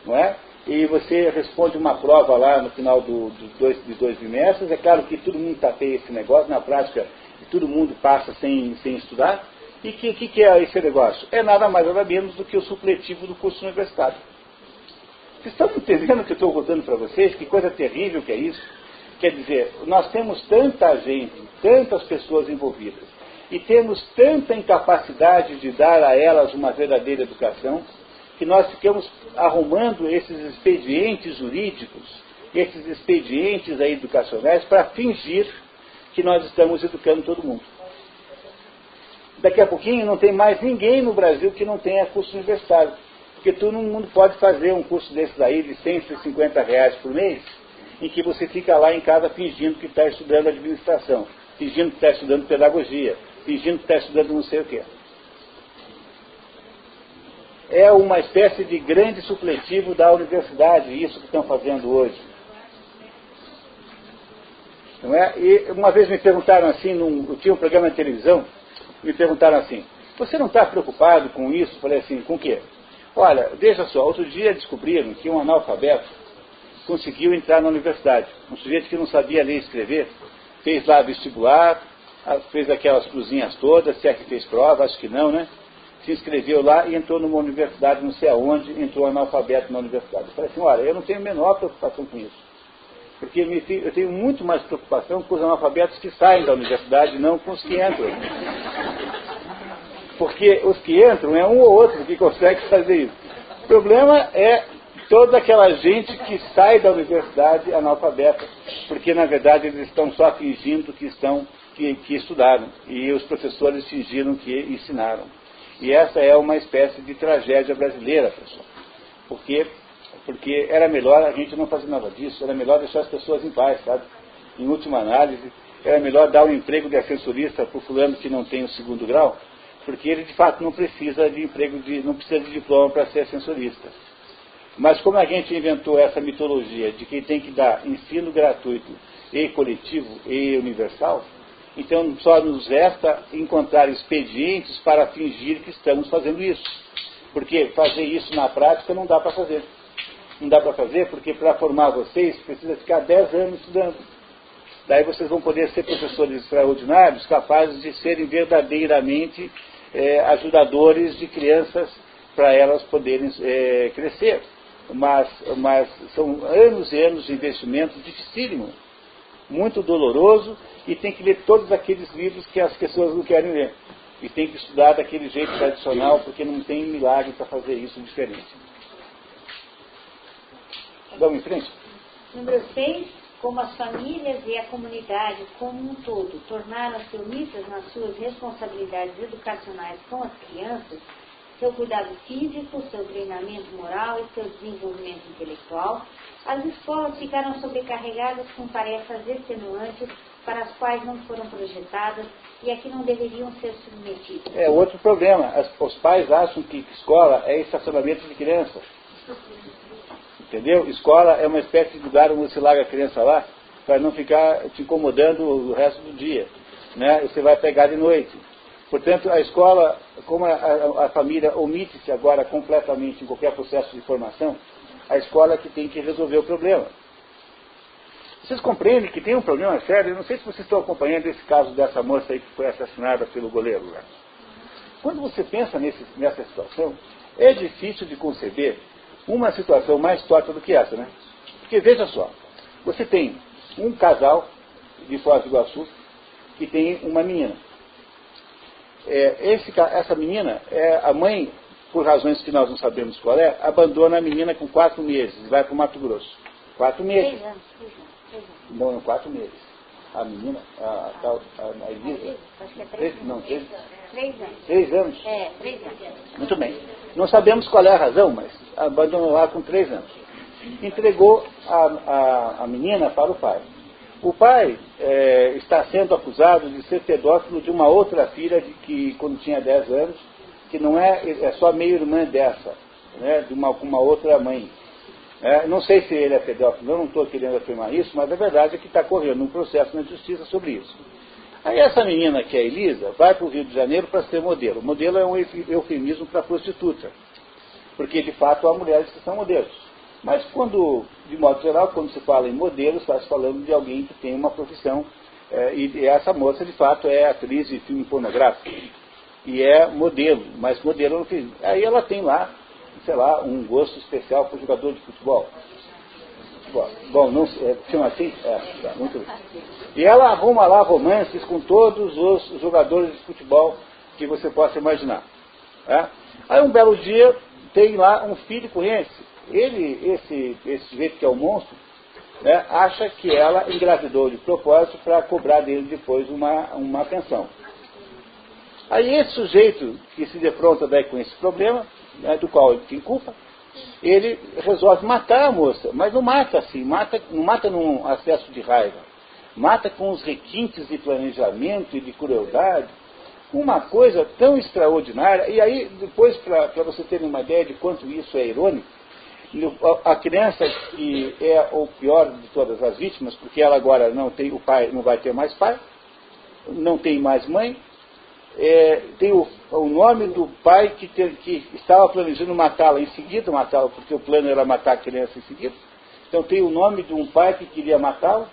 não é? E você responde uma prova lá no final de dois bimestres. É claro que todo mundo tapeia esse negócio, na prática todo mundo passa sem estudar. E o que é esse negócio? É nada mais nada menos do que o supletivo do curso universitário. Vocês estão entendendo o que eu estou contando para vocês? Que coisa terrível que é isso? Quer dizer, nós temos tanta gente, tantas pessoas envolvidas, e temos tanta incapacidade de dar a elas uma verdadeira educação, que nós ficamos arrumando esses expedientes jurídicos, esses expedientes aí educacionais, para fingir que nós estamos educando todo mundo. Daqui a pouquinho não tem mais ninguém no Brasil que não tenha curso universitário, porque todo mundo pode fazer um curso desses aí de R$150 por mês, em que você fica lá em casa fingindo que está estudando administração, fingindo que está estudando pedagogia, fingindo que está estudando não sei o quê. É uma espécie de grande supletivo da universidade, isso que estão fazendo hoje. Não é? E uma vez me perguntaram assim, eu tinha um programa de televisão, me perguntaram assim, você não está preocupado com isso? Eu falei assim, com o quê? Olha, veja só, outro dia descobriram que um analfabeto conseguiu entrar na universidade. Um sujeito que não sabia ler e escrever, fez lá vestibular, fez aquelas cruzinhas todas, se é que fez prova, acho que não, né? Se inscreveu lá e entrou numa universidade, não sei aonde, entrou analfabeto na universidade. Eu falei assim, olha, eu não tenho a menor preocupação com isso. Porque eu tenho muito mais preocupação com os analfabetos que saem da universidade, não com os que entram. Porque os que entram é um ou outro que consegue fazer isso. O problema é toda aquela gente que sai da universidade analfabeta, porque na verdade eles estão só fingindo que estudaram, e os professores fingiram que ensinaram. E essa é uma espécie de tragédia brasileira, pessoal. Porque era melhor a gente não fazer nada disso, era melhor deixar as pessoas em paz, sabe? Em última análise, era melhor dar um emprego de ascensorista para o fulano que não tem o 2º grau, porque ele de fato não precisa de emprego, não precisa de diploma para ser ascensorista. Mas como a gente inventou essa mitologia de que tem que dar ensino gratuito e coletivo e universal, então só nos resta encontrar expedientes para fingir que estamos fazendo isso. Porque fazer isso na prática não dá para fazer. Não dá para fazer porque para formar vocês precisa ficar 10 anos estudando. Daí vocês vão poder ser professores extraordinários, capazes de serem verdadeiramente ajudadores de crianças para elas poderem crescer. Mas são anos e anos de investimento dificílimo, muito doloroso, e tem que ler todos aqueles livros que as pessoas não querem ler. E tem que estudar daquele jeito tradicional, porque não tem milagre para fazer isso diferente. Vamos em frente? Número 6. Como as famílias e a comunidade como um todo tornaram-se omissas nas suas responsabilidades educacionais com as crianças, seu cuidado físico, seu treinamento moral e seu desenvolvimento intelectual, as escolas ficaram sobrecarregadas com tarefas extenuantes para as quais não foram projetadas e a que não deveriam ser submetidas. É outro problema. Os pais acham que escola é estacionamento de criança. Entendeu? Escola é uma espécie de lugar onde você larga a criança lá para não ficar te incomodando o resto do dia. Né? Você vai pegar de noite. Portanto, a escola, como a família omite-se agora completamente em qualquer processo de formação, a escola é que tem que resolver o problema. Vocês compreendem que tem um problema sério? Eu não sei se vocês estão acompanhando esse caso dessa moça aí que foi assassinada pelo goleiro. Né? Quando você pensa nessa situação, é difícil de conceber uma situação mais torta do que essa, né? Porque veja só, você tem um casal de Foz do Iguaçu que tem uma menina. Essa menina, a mãe, por razões que nós não sabemos qual é, abandona a menina com 4 meses e vai para o Mato Grosso. 4 meses. 3 anos. Não, 4 meses. A menina, a Elisa. Acho que é 3 anos. Não, 3 anos. 3 anos? 3 anos. Muito bem. Não sabemos qual é a razão, mas abandonou lá com 3 anos. Entregou a menina para o pai. O pai está sendo acusado de ser pedófilo de uma outra filha que quando tinha 10 anos, que não é só meio-irmã dessa, né, de uma outra mãe. Não sei se ele é pedófilo, eu não estou querendo afirmar isso, mas a verdade é que está correndo um processo na justiça sobre isso. Aí essa menina, que é a Elisa, vai para o Rio de Janeiro para ser modelo. Modelo é um eufemismo para prostituta, porque de fato há mulheres que são modelos. Mas de modo geral, quando se fala em modelo, está se falando de alguém que tem uma profissão, e essa moça de fato é atriz de filme pornográfico, e é modelo, mas modelo não fiz. Aí ela tem lá, sei lá, um gosto especial para o jogador de futebol. Bom, não chama assim? Tá, muito bem. E ela arruma lá romances com todos os jogadores de futebol que você possa imaginar. Aí um belo dia tem lá um filho com esse sujeito que é o monstro, né, acha que ela engravidou de propósito para cobrar dele depois uma pensão. Aí esse sujeito que se defronta daí com esse problema, né, do qual ele tem culpa, ele resolve matar a moça, mas não mata assim, não mata num acesso de raiva, mata com os requintes de planejamento e de crueldade, uma coisa tão extraordinária. E aí, depois, para você terem uma ideia de quanto isso é irônico, a criança que é o pior de todas as vítimas, porque ela agora não tem o pai, não vai ter mais pai, não tem mais mãe, tem o nome do pai que estava planejando matá-la em seguida, matá-la porque o plano era matar a criança em seguida. Então tem o nome de um pai que queria matá-lo,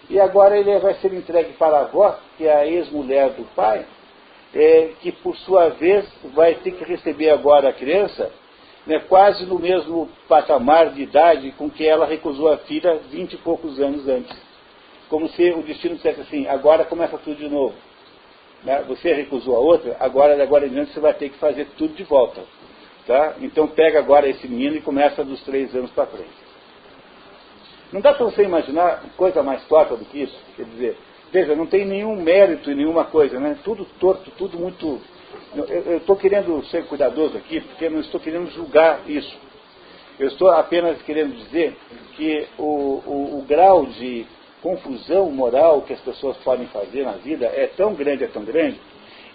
e agora ele vai ser entregue para a avó, que é a ex-mulher do pai, que por sua vez vai ter que receber agora a criança, né, quase no mesmo patamar de idade com que ela recusou a filha 20 e poucos anos antes. Como se o destino dissesse assim, agora começa tudo de novo. Né? Você recusou a outra, agora em diante você vai ter que fazer tudo de volta. Tá? Então pega agora esse menino e começa dos 3 anos para frente. Não dá para você imaginar coisa mais torta do que isso? Quer dizer, veja, não tem nenhum mérito em nenhuma coisa, né? Tudo torto, tudo muito... Eu estou querendo ser cuidadoso aqui, porque eu não estou querendo julgar isso. Eu estou apenas querendo dizer que o grau de confusão moral que as pessoas podem fazer na vida é tão grande,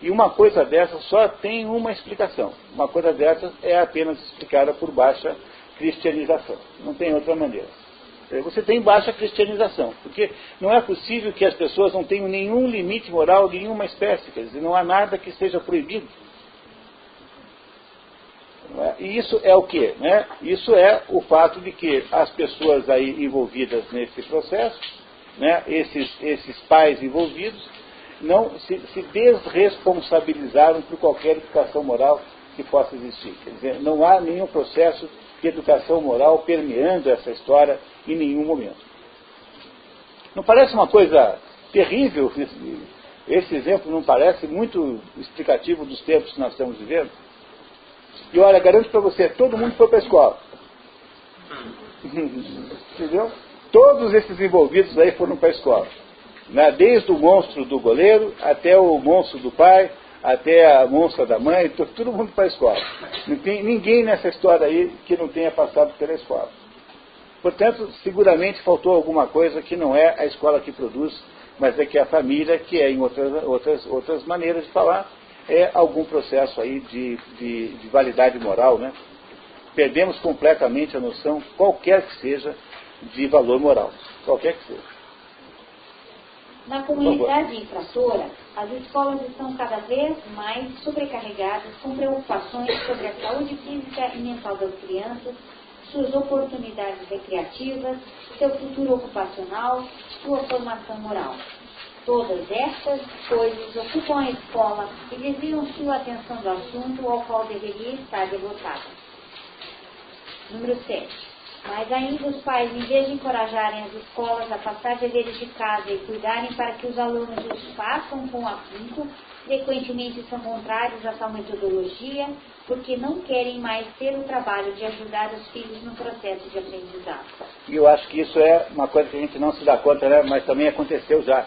e uma coisa dessa só tem uma explicação. Uma coisa dessa é apenas explicada por baixa cristianização. Não tem outra maneira. Você tem baixa cristianização, porque não é possível que as pessoas não tenham nenhum limite moral de nenhuma espécie, quer dizer, não há nada que seja proibido. E isso é o quê? Né? Isso é o fato de que as pessoas aí envolvidas nesse processo, né, esses pais envolvidos, não se desresponsabilizaram por qualquer educação moral que possa existir. Quer dizer, não há nenhum processo de educação moral permeando essa história em nenhum momento. Não parece uma coisa terrível? Esse exemplo não parece muito explicativo dos tempos que nós estamos vivendo? E olha, garanto para você, todo mundo foi para a escola. Entendeu? Todos esses envolvidos aí foram para a escola. Né? Desde o monstro do goleiro, até o monstro do pai, até a monstra da mãe, todo mundo para a escola. Não tem ninguém nessa história aí que não tenha passado pela escola. Portanto, seguramente faltou alguma coisa que não é a escola que produz, mas é que a família, que é em outras maneiras de falar, é algum processo aí de validade moral, né? Perdemos completamente a noção, qualquer que seja, de valor moral. Qualquer que seja. Na comunidade infratora, as escolas estão cada vez mais sobrecarregadas com preocupações sobre a saúde física e mental das crianças, suas oportunidades recreativas, seu futuro ocupacional, sua formação moral. Todas estas coisas ocupam a escola e desviam sua atenção do assunto ao qual deveria estar devotada. Número 7. Mas ainda os pais, em vez de encorajarem as escolas a passar deveres de casa e cuidarem para que os alunos os façam com afinco, frequentemente são contrários a tal metodologia, porque não querem mais ter o trabalho de ajudar os filhos no processo de aprendizado. E eu acho que isso é uma coisa que a gente não se dá conta, né? Mas também aconteceu já.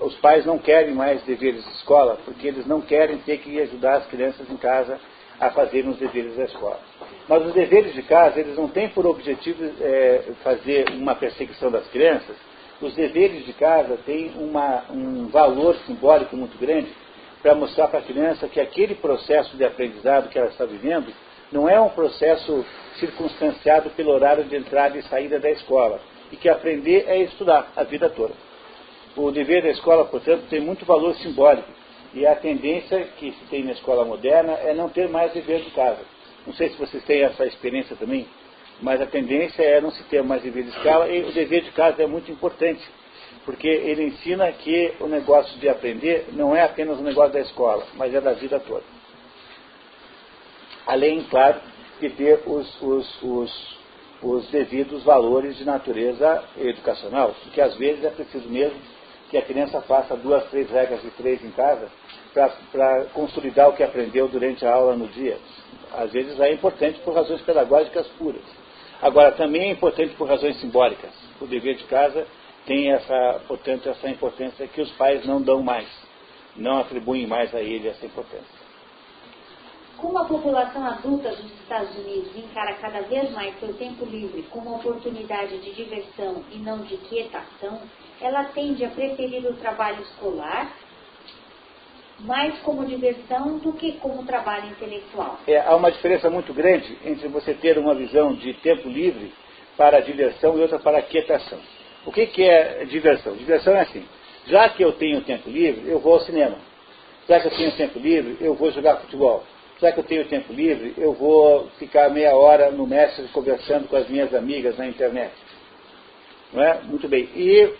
Os pais não querem mais deveres de escola, porque eles não querem ter que ajudar as crianças em casa a fazerem os deveres da escola. Mas os deveres de casa, eles não têm por objetivo fazer uma perseguição das crianças. Os deveres de casa têm um valor simbólico muito grande para mostrar para a criança que aquele processo de aprendizado que ela está vivendo não é um processo circunstanciado pelo horário de entrada e saída da escola, e que aprender é estudar a vida toda. O dever da escola, portanto, tem muito valor simbólico, e a tendência que se tem na escola moderna é não ter mais dever de casa. Não sei se vocês têm essa experiência também, mas a tendência é não se ter mais dever de escola, e o dever de casa é muito importante, porque ele ensina que o negócio de aprender não é apenas um negócio da escola, mas é da vida toda. Além, claro, de ter os devidos valores de natureza educacional, porque às vezes é preciso mesmo que a criança faça 2, 3 regras de 3 em casa para consolidar o que aprendeu durante a aula no dia. Às vezes é importante por razões pedagógicas puras. Agora, também é importante por razões simbólicas. O dever de casa tem portanto, essa importância que os pais não dão mais, não atribuem mais a ele essa importância. Como a população adulta dos Estados Unidos encara cada vez mais seu tempo livre como oportunidade de diversão e não de quietação, ela tende a preferir o trabalho escolar mais como diversão do que como trabalho intelectual. Há uma diferença muito grande entre você ter uma visão de tempo livre para a diversão e outra para a quietação. O que é diversão? Diversão é assim, já que eu tenho tempo livre, eu vou ao cinema. Já que eu tenho tempo livre, eu vou jogar futebol. Já que eu tenho tempo livre, eu vou ficar meia hora no Messenger conversando com as minhas amigas na internet. Não é? Muito bem. E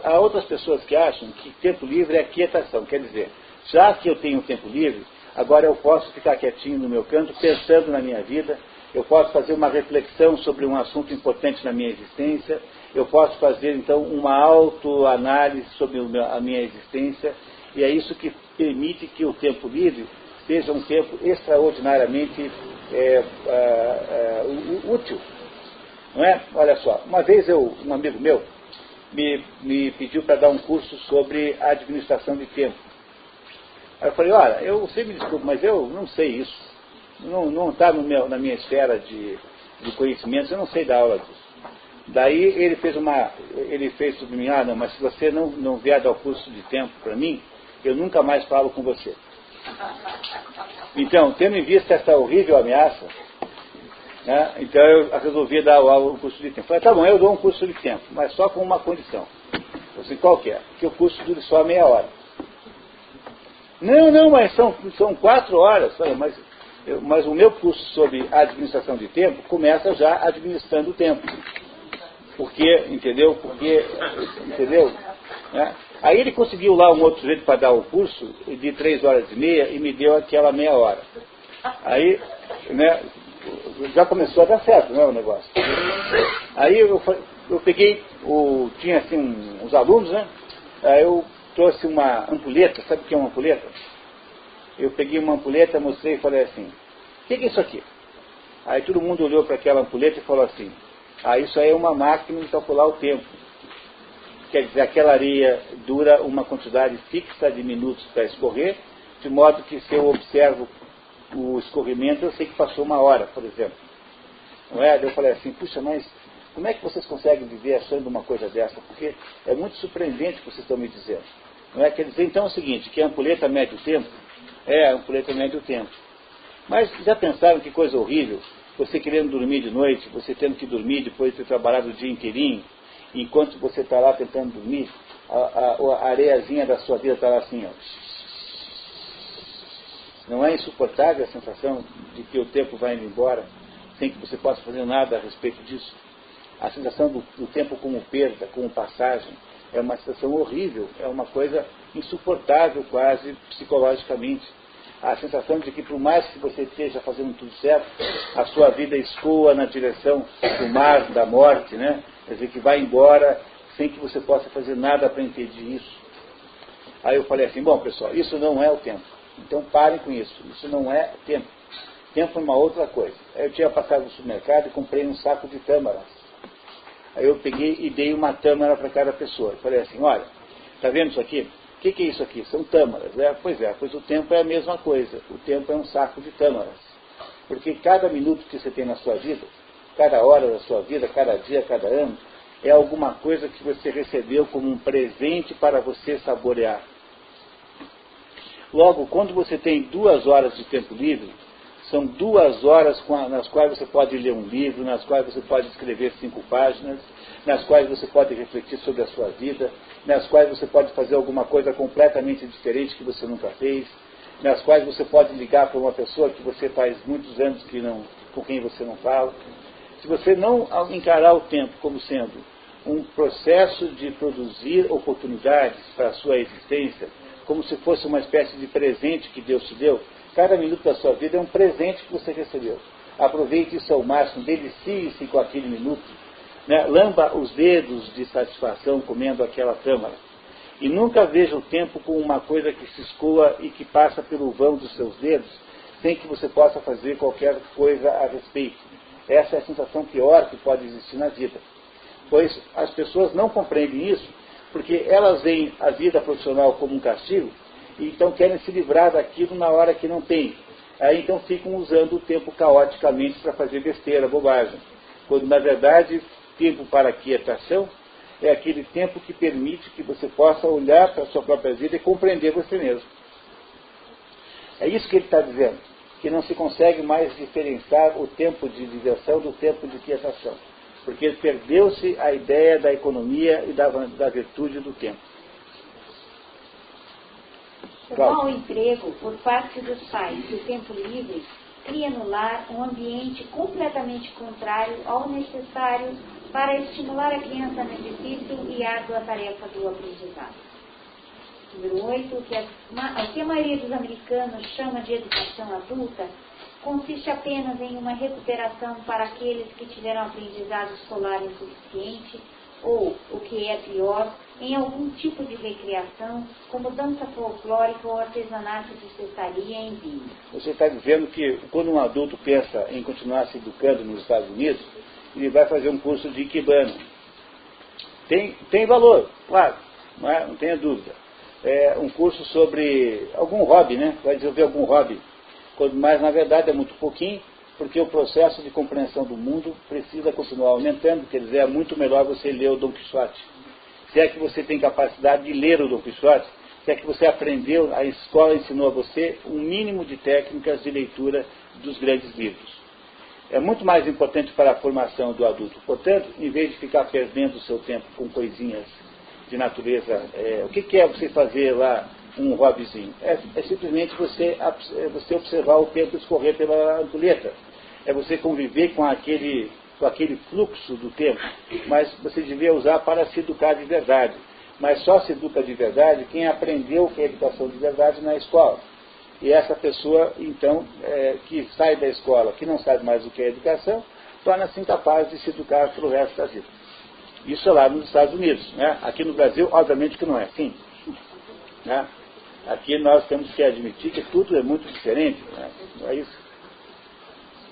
há outras pessoas que acham que tempo livre é quietação. Quer dizer, já que eu tenho tempo livre, agora eu posso ficar quietinho no meu canto, pensando na minha vida, eu posso fazer uma reflexão sobre um assunto importante na minha existência, eu posso fazer, então, uma autoanálise sobre a minha existência, e é isso que permite que o tempo livre seja um tempo extraordinariamente útil. Não é? Olha só, uma vez um amigo meu me pediu para dar um curso sobre administração de tempo. Aí eu falei, olha, você me desculpe, mas eu não sei isso. Não está na minha esfera de conhecimentos, eu não sei dar aula disso. Daí ele fez sobre mim, não, mas se você não vier dar o curso de tempo para mim, eu nunca mais falo com você. Então, tendo em vista essa horrível ameaça, né, então eu resolvi dar o curso de tempo. Falei, tá bom, eu dou um curso de tempo, mas só com uma condição. Assim, qual que é? Que o curso dure só meia hora. Não, mas são 4 horas. Falei, mas o meu curso sobre administração de tempo começa já administrando o tempo. Entendeu? Né? Aí ele conseguiu lá um outro jeito para dar o curso de 3 horas e meia e me deu aquela meia hora. Aí, né, já começou a dar certo, né, o negócio. Aí eu peguei, tinha assim uns alunos, né? Aí eu trouxe uma ampulheta, sabe o que é uma ampulheta? Eu peguei uma ampulheta, mostrei e falei assim, o que é isso aqui? Aí todo mundo olhou para aquela ampulheta e falou assim, isso aí é uma máquina de calcular o tempo. Quer dizer, aquela areia dura uma quantidade fixa de minutos para escorrer, de modo que se eu observo o escorrimento, eu sei que passou 1 hora, por exemplo. Não é? Eu falei assim, puxa, mas como é que vocês conseguem viver achando uma coisa dessa? Porque é muito surpreendente o que vocês estão me dizendo. Não é? Quer dizer, então, é o seguinte, que a ampulheta mede o tempo? A ampulheta mede o tempo. Mas já pensaram que coisa horrível? Você querendo dormir de noite, você tendo que dormir depois de ter trabalhado o dia inteirinho, enquanto você está lá tentando dormir, a areiazinha da sua vida está lá assim, ó. Não é insuportável a sensação de que o tempo vai indo embora, sem que você possa fazer nada a respeito disso? A sensação do tempo como perda, como passagem, é uma sensação horrível, é uma coisa insuportável quase psicologicamente. A sensação de que por mais que você esteja fazendo tudo certo, a sua vida escoa na direção do mar, da morte, né? Quer dizer, que vai embora sem que você possa fazer nada para impedir isso. Aí eu falei assim, bom pessoal, isso não é o tempo. Então parem com isso, isso não é tempo. Tempo é uma outra coisa. Aí eu tinha passado no supermercado e comprei um saco de tâmaras. Aí eu peguei e dei uma tâmara para cada pessoa. Eu falei assim, olha, está vendo isso aqui? O que é isso aqui? São tâmaras. Pois o tempo é a mesma coisa. O tempo é um saco de tâmaras. Porque cada minuto que você tem na sua vida, cada hora da sua vida, cada dia, cada ano, é alguma coisa que você recebeu como um presente para você saborear. Logo, quando você tem 2 horas de tempo livre, são 2 horas nas quais você pode ler um livro, nas quais você pode escrever 5 páginas, nas quais você pode refletir sobre a sua vida, nas quais você pode fazer alguma coisa completamente diferente que você nunca fez, nas quais você pode ligar para uma pessoa que você faz muitos anos com quem você não fala. Se você não encarar o tempo como sendo um processo de produzir oportunidades para a sua existência, como se fosse uma espécie de presente que Deus te deu, cada minuto da sua vida é um presente que você recebeu. Aproveite isso ao máximo, delicie-se com aquele minuto, né? Lamba os dedos de satisfação comendo aquela tâmara. E nunca veja o tempo como uma coisa que se escoa e que passa pelo vão dos seus dedos, sem que você possa fazer qualquer coisa a respeito. Essa é a sensação pior que pode existir na vida. Pois as pessoas não compreendem isso, porque elas veem a vida profissional como um castigo, e então querem se livrar daquilo na hora que não tem. Aí então ficam usando o tempo caoticamente para fazer besteira, bobagem. Quando na verdade, tempo para quietação é aquele tempo que permite que você possa olhar para a sua própria vida e compreender você mesmo. É isso que ele está dizendo, que não se consegue mais diferenciar o tempo de diversão do tempo de quietação. Porque perdeu-se a ideia da economia e da virtude do tempo. O mau emprego por parte dos pais do tempo livre cria no lar um ambiente completamente contrário ao necessário para estimular a criança na difícil e árdua tarefa do aprendizado. Número 8, o que a maioria dos americanos chama de educação adulta consiste apenas em uma recuperação para aqueles que tiveram aprendizado escolar insuficiente ou, o que é pior, em algum tipo de recreação, como dança folclórica ou artesanato de cestaria em vinho. Você está dizendo que quando um adulto pensa em continuar se educando nos Estados Unidos, ele vai fazer um curso de Ikebana. Tem valor, claro, não tenha dúvida. É um curso sobre algum hobby, né? Vai desenvolver algum hobby. Mas, na verdade, é muito pouquinho, porque o processo de compreensão do mundo precisa continuar aumentando. Quer dizer, é muito melhor você ler o Dom Quixote. Se é que você tem capacidade de ler o Dom Quixote, se é que você aprendeu, a escola ensinou a você um mínimo de técnicas de leitura dos grandes livros. É muito mais importante para a formação do adulto. Portanto, em vez de ficar perdendo o seu tempo com coisinhas de natureza, o que é você fazer lá um hobbyzinho? É simplesmente você observar o tempo escorrer pela ampulheta. É você conviver com aquele fluxo do tempo. Mas você devia usar para se educar de verdade. Mas só se educa de verdade quem aprendeu o que é educação de verdade na escola. E essa pessoa, então, que sai da escola, que não sabe mais o que é educação, torna-se incapaz de se educar pelo resto da vida. Isso é lá nos Estados Unidos. Né? Aqui no Brasil, obviamente que não é assim. Né? Aqui nós temos que admitir que tudo é muito diferente. Né? Não é isso?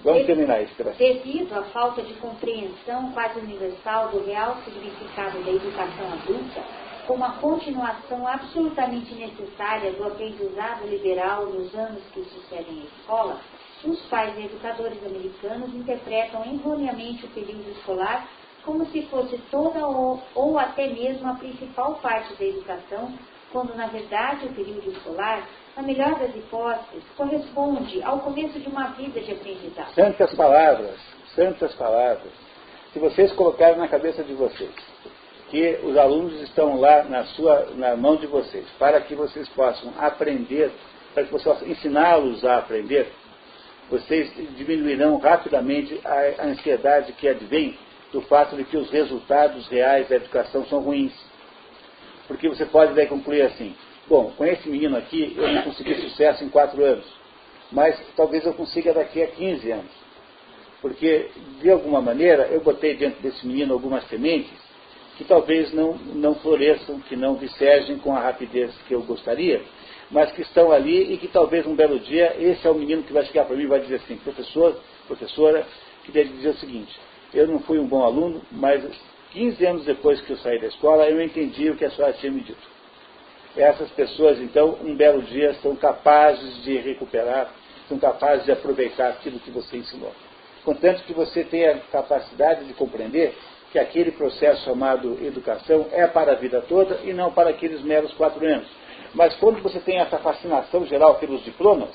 Vamos terminar isso. Devido à falta de compreensão quase universal do real significado da educação adulta, como a continuação absolutamente necessária do aprendizado liberal nos anos que sucedem a escola, os pais e educadores americanos interpretam erroneamente o período escolar como se fosse toda ou até mesmo a principal parte da educação, quando na verdade o período escolar, na melhor das hipóteses, corresponde ao começo de uma vida de aprendizado. Santas palavras, santas palavras. Se vocês colocarem na cabeça de vocês que os alunos estão lá na mão de vocês, para que vocês possam aprender, para que vocês possam ensiná-los a aprender, vocês diminuirão rapidamente a ansiedade que advém do fato de que os resultados reais da educação são ruins. Porque você pode daí concluir assim: bom, com esse menino aqui eu não consegui sucesso em 4 anos, mas talvez eu consiga daqui a 15 anos. Porque, de alguma maneira, eu botei dentro desse menino algumas sementes que talvez não floresçam, que não vicejem com a rapidez que eu gostaria, mas que estão ali e que talvez um belo dia esse é o menino que vai chegar para mim e vai dizer assim: professora, queria dizer o seguinte, eu não fui um bom aluno, mas 15 anos depois que eu saí da escola, eu entendi o que a senhora tinha me dito. Essas pessoas, então, um belo dia, são capazes de recuperar, são capazes de aproveitar aquilo que você ensinou. Contanto que você tenha a capacidade de compreender que aquele processo chamado educação é para a vida toda e não para aqueles meros 4 anos. Mas quando você tem essa fascinação geral pelos diplomas,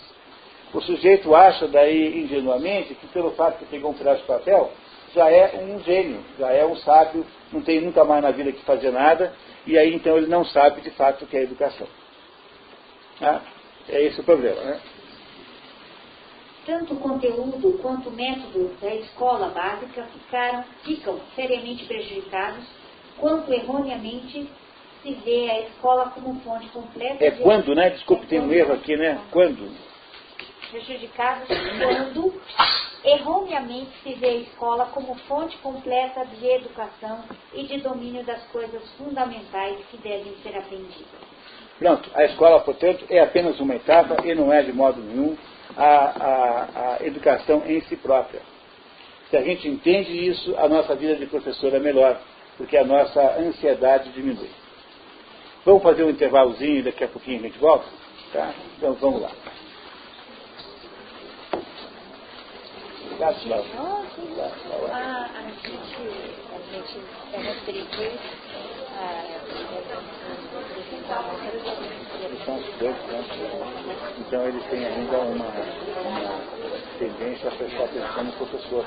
o sujeito acha daí ingenuamente que pelo fato de pegou um pedaço de papel, já é um gênio, já é um sábio, não tem nunca mais na vida que fazer nada, e aí então ele não sabe de fato o que é educação. É esse o problema, né? Tanto o conteúdo quanto o método da escola básica ficam seriamente prejudicados, quanto erroneamente se vê a escola como fonte completa de... quando, né? Desculpe, tem um erro aqui, né? Quando? Prejudicados quando erroneamente se vê a escola como fonte completa de educação e de domínio das coisas fundamentais que devem ser aprendidas. Pronto, a escola, portanto, é apenas uma etapa e não é de modo nenhum a educação em si própria. Se a gente entende isso, a nossa vida de professor é melhor, porque a nossa ansiedade diminui. Vamos fazer um intervalozinho e daqui a pouquinho a gente volta? Tá? Então vamos lá. A gente restribui então eles têm ainda uma tendência a prestar atenção no professor,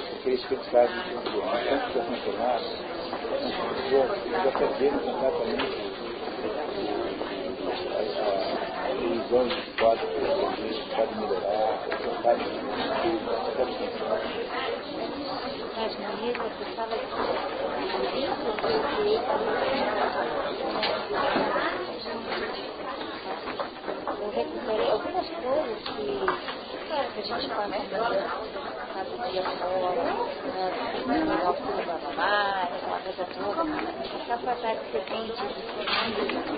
porque é isso que eles fazem tanto que funcionários, já perderam completamente onde pode melhorar, pode As maneiras que estava eu recuperei algumas coisas que a gente conhece, sabe, dia fora, melhor o filho da babá, aquela coisa toda. Essa passagem que você tem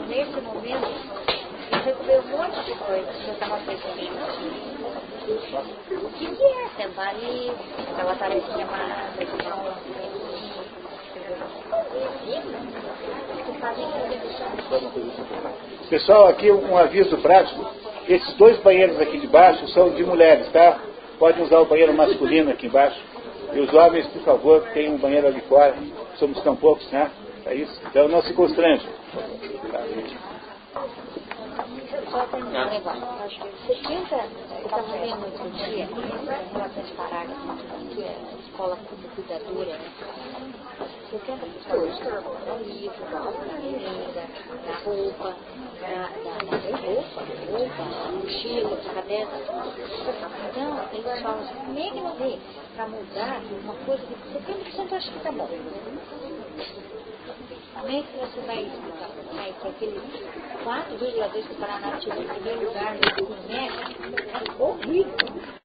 nesse momento, eu recuperei um monte de coisas que eu estava pensando. O que é sentar ali, aquela tarefinha massa, que Pessoal, aqui um aviso prático. Esses 2 banheiros aqui de baixo são de mulheres, tá? Podem usar o banheiro masculino aqui embaixo. E os homens, por favor, tem um banheiro ali fora. Somos tão poucos, né? É isso? Então não se constrange. Só tem um negócio. Você tenta, eu estava vendo outro dia, bastante parágrafo, que é a escola como cuidadora, né? 70% do livro, da comida, da roupa, mochila, caderno. Então, eles falam assim, como é que não vê para mudar uma coisa que 70% acha que está bom. Como é que você vai explicar para que aquele 4,2 que o Paraná tirou em primeiro lugar no INEC é horrível?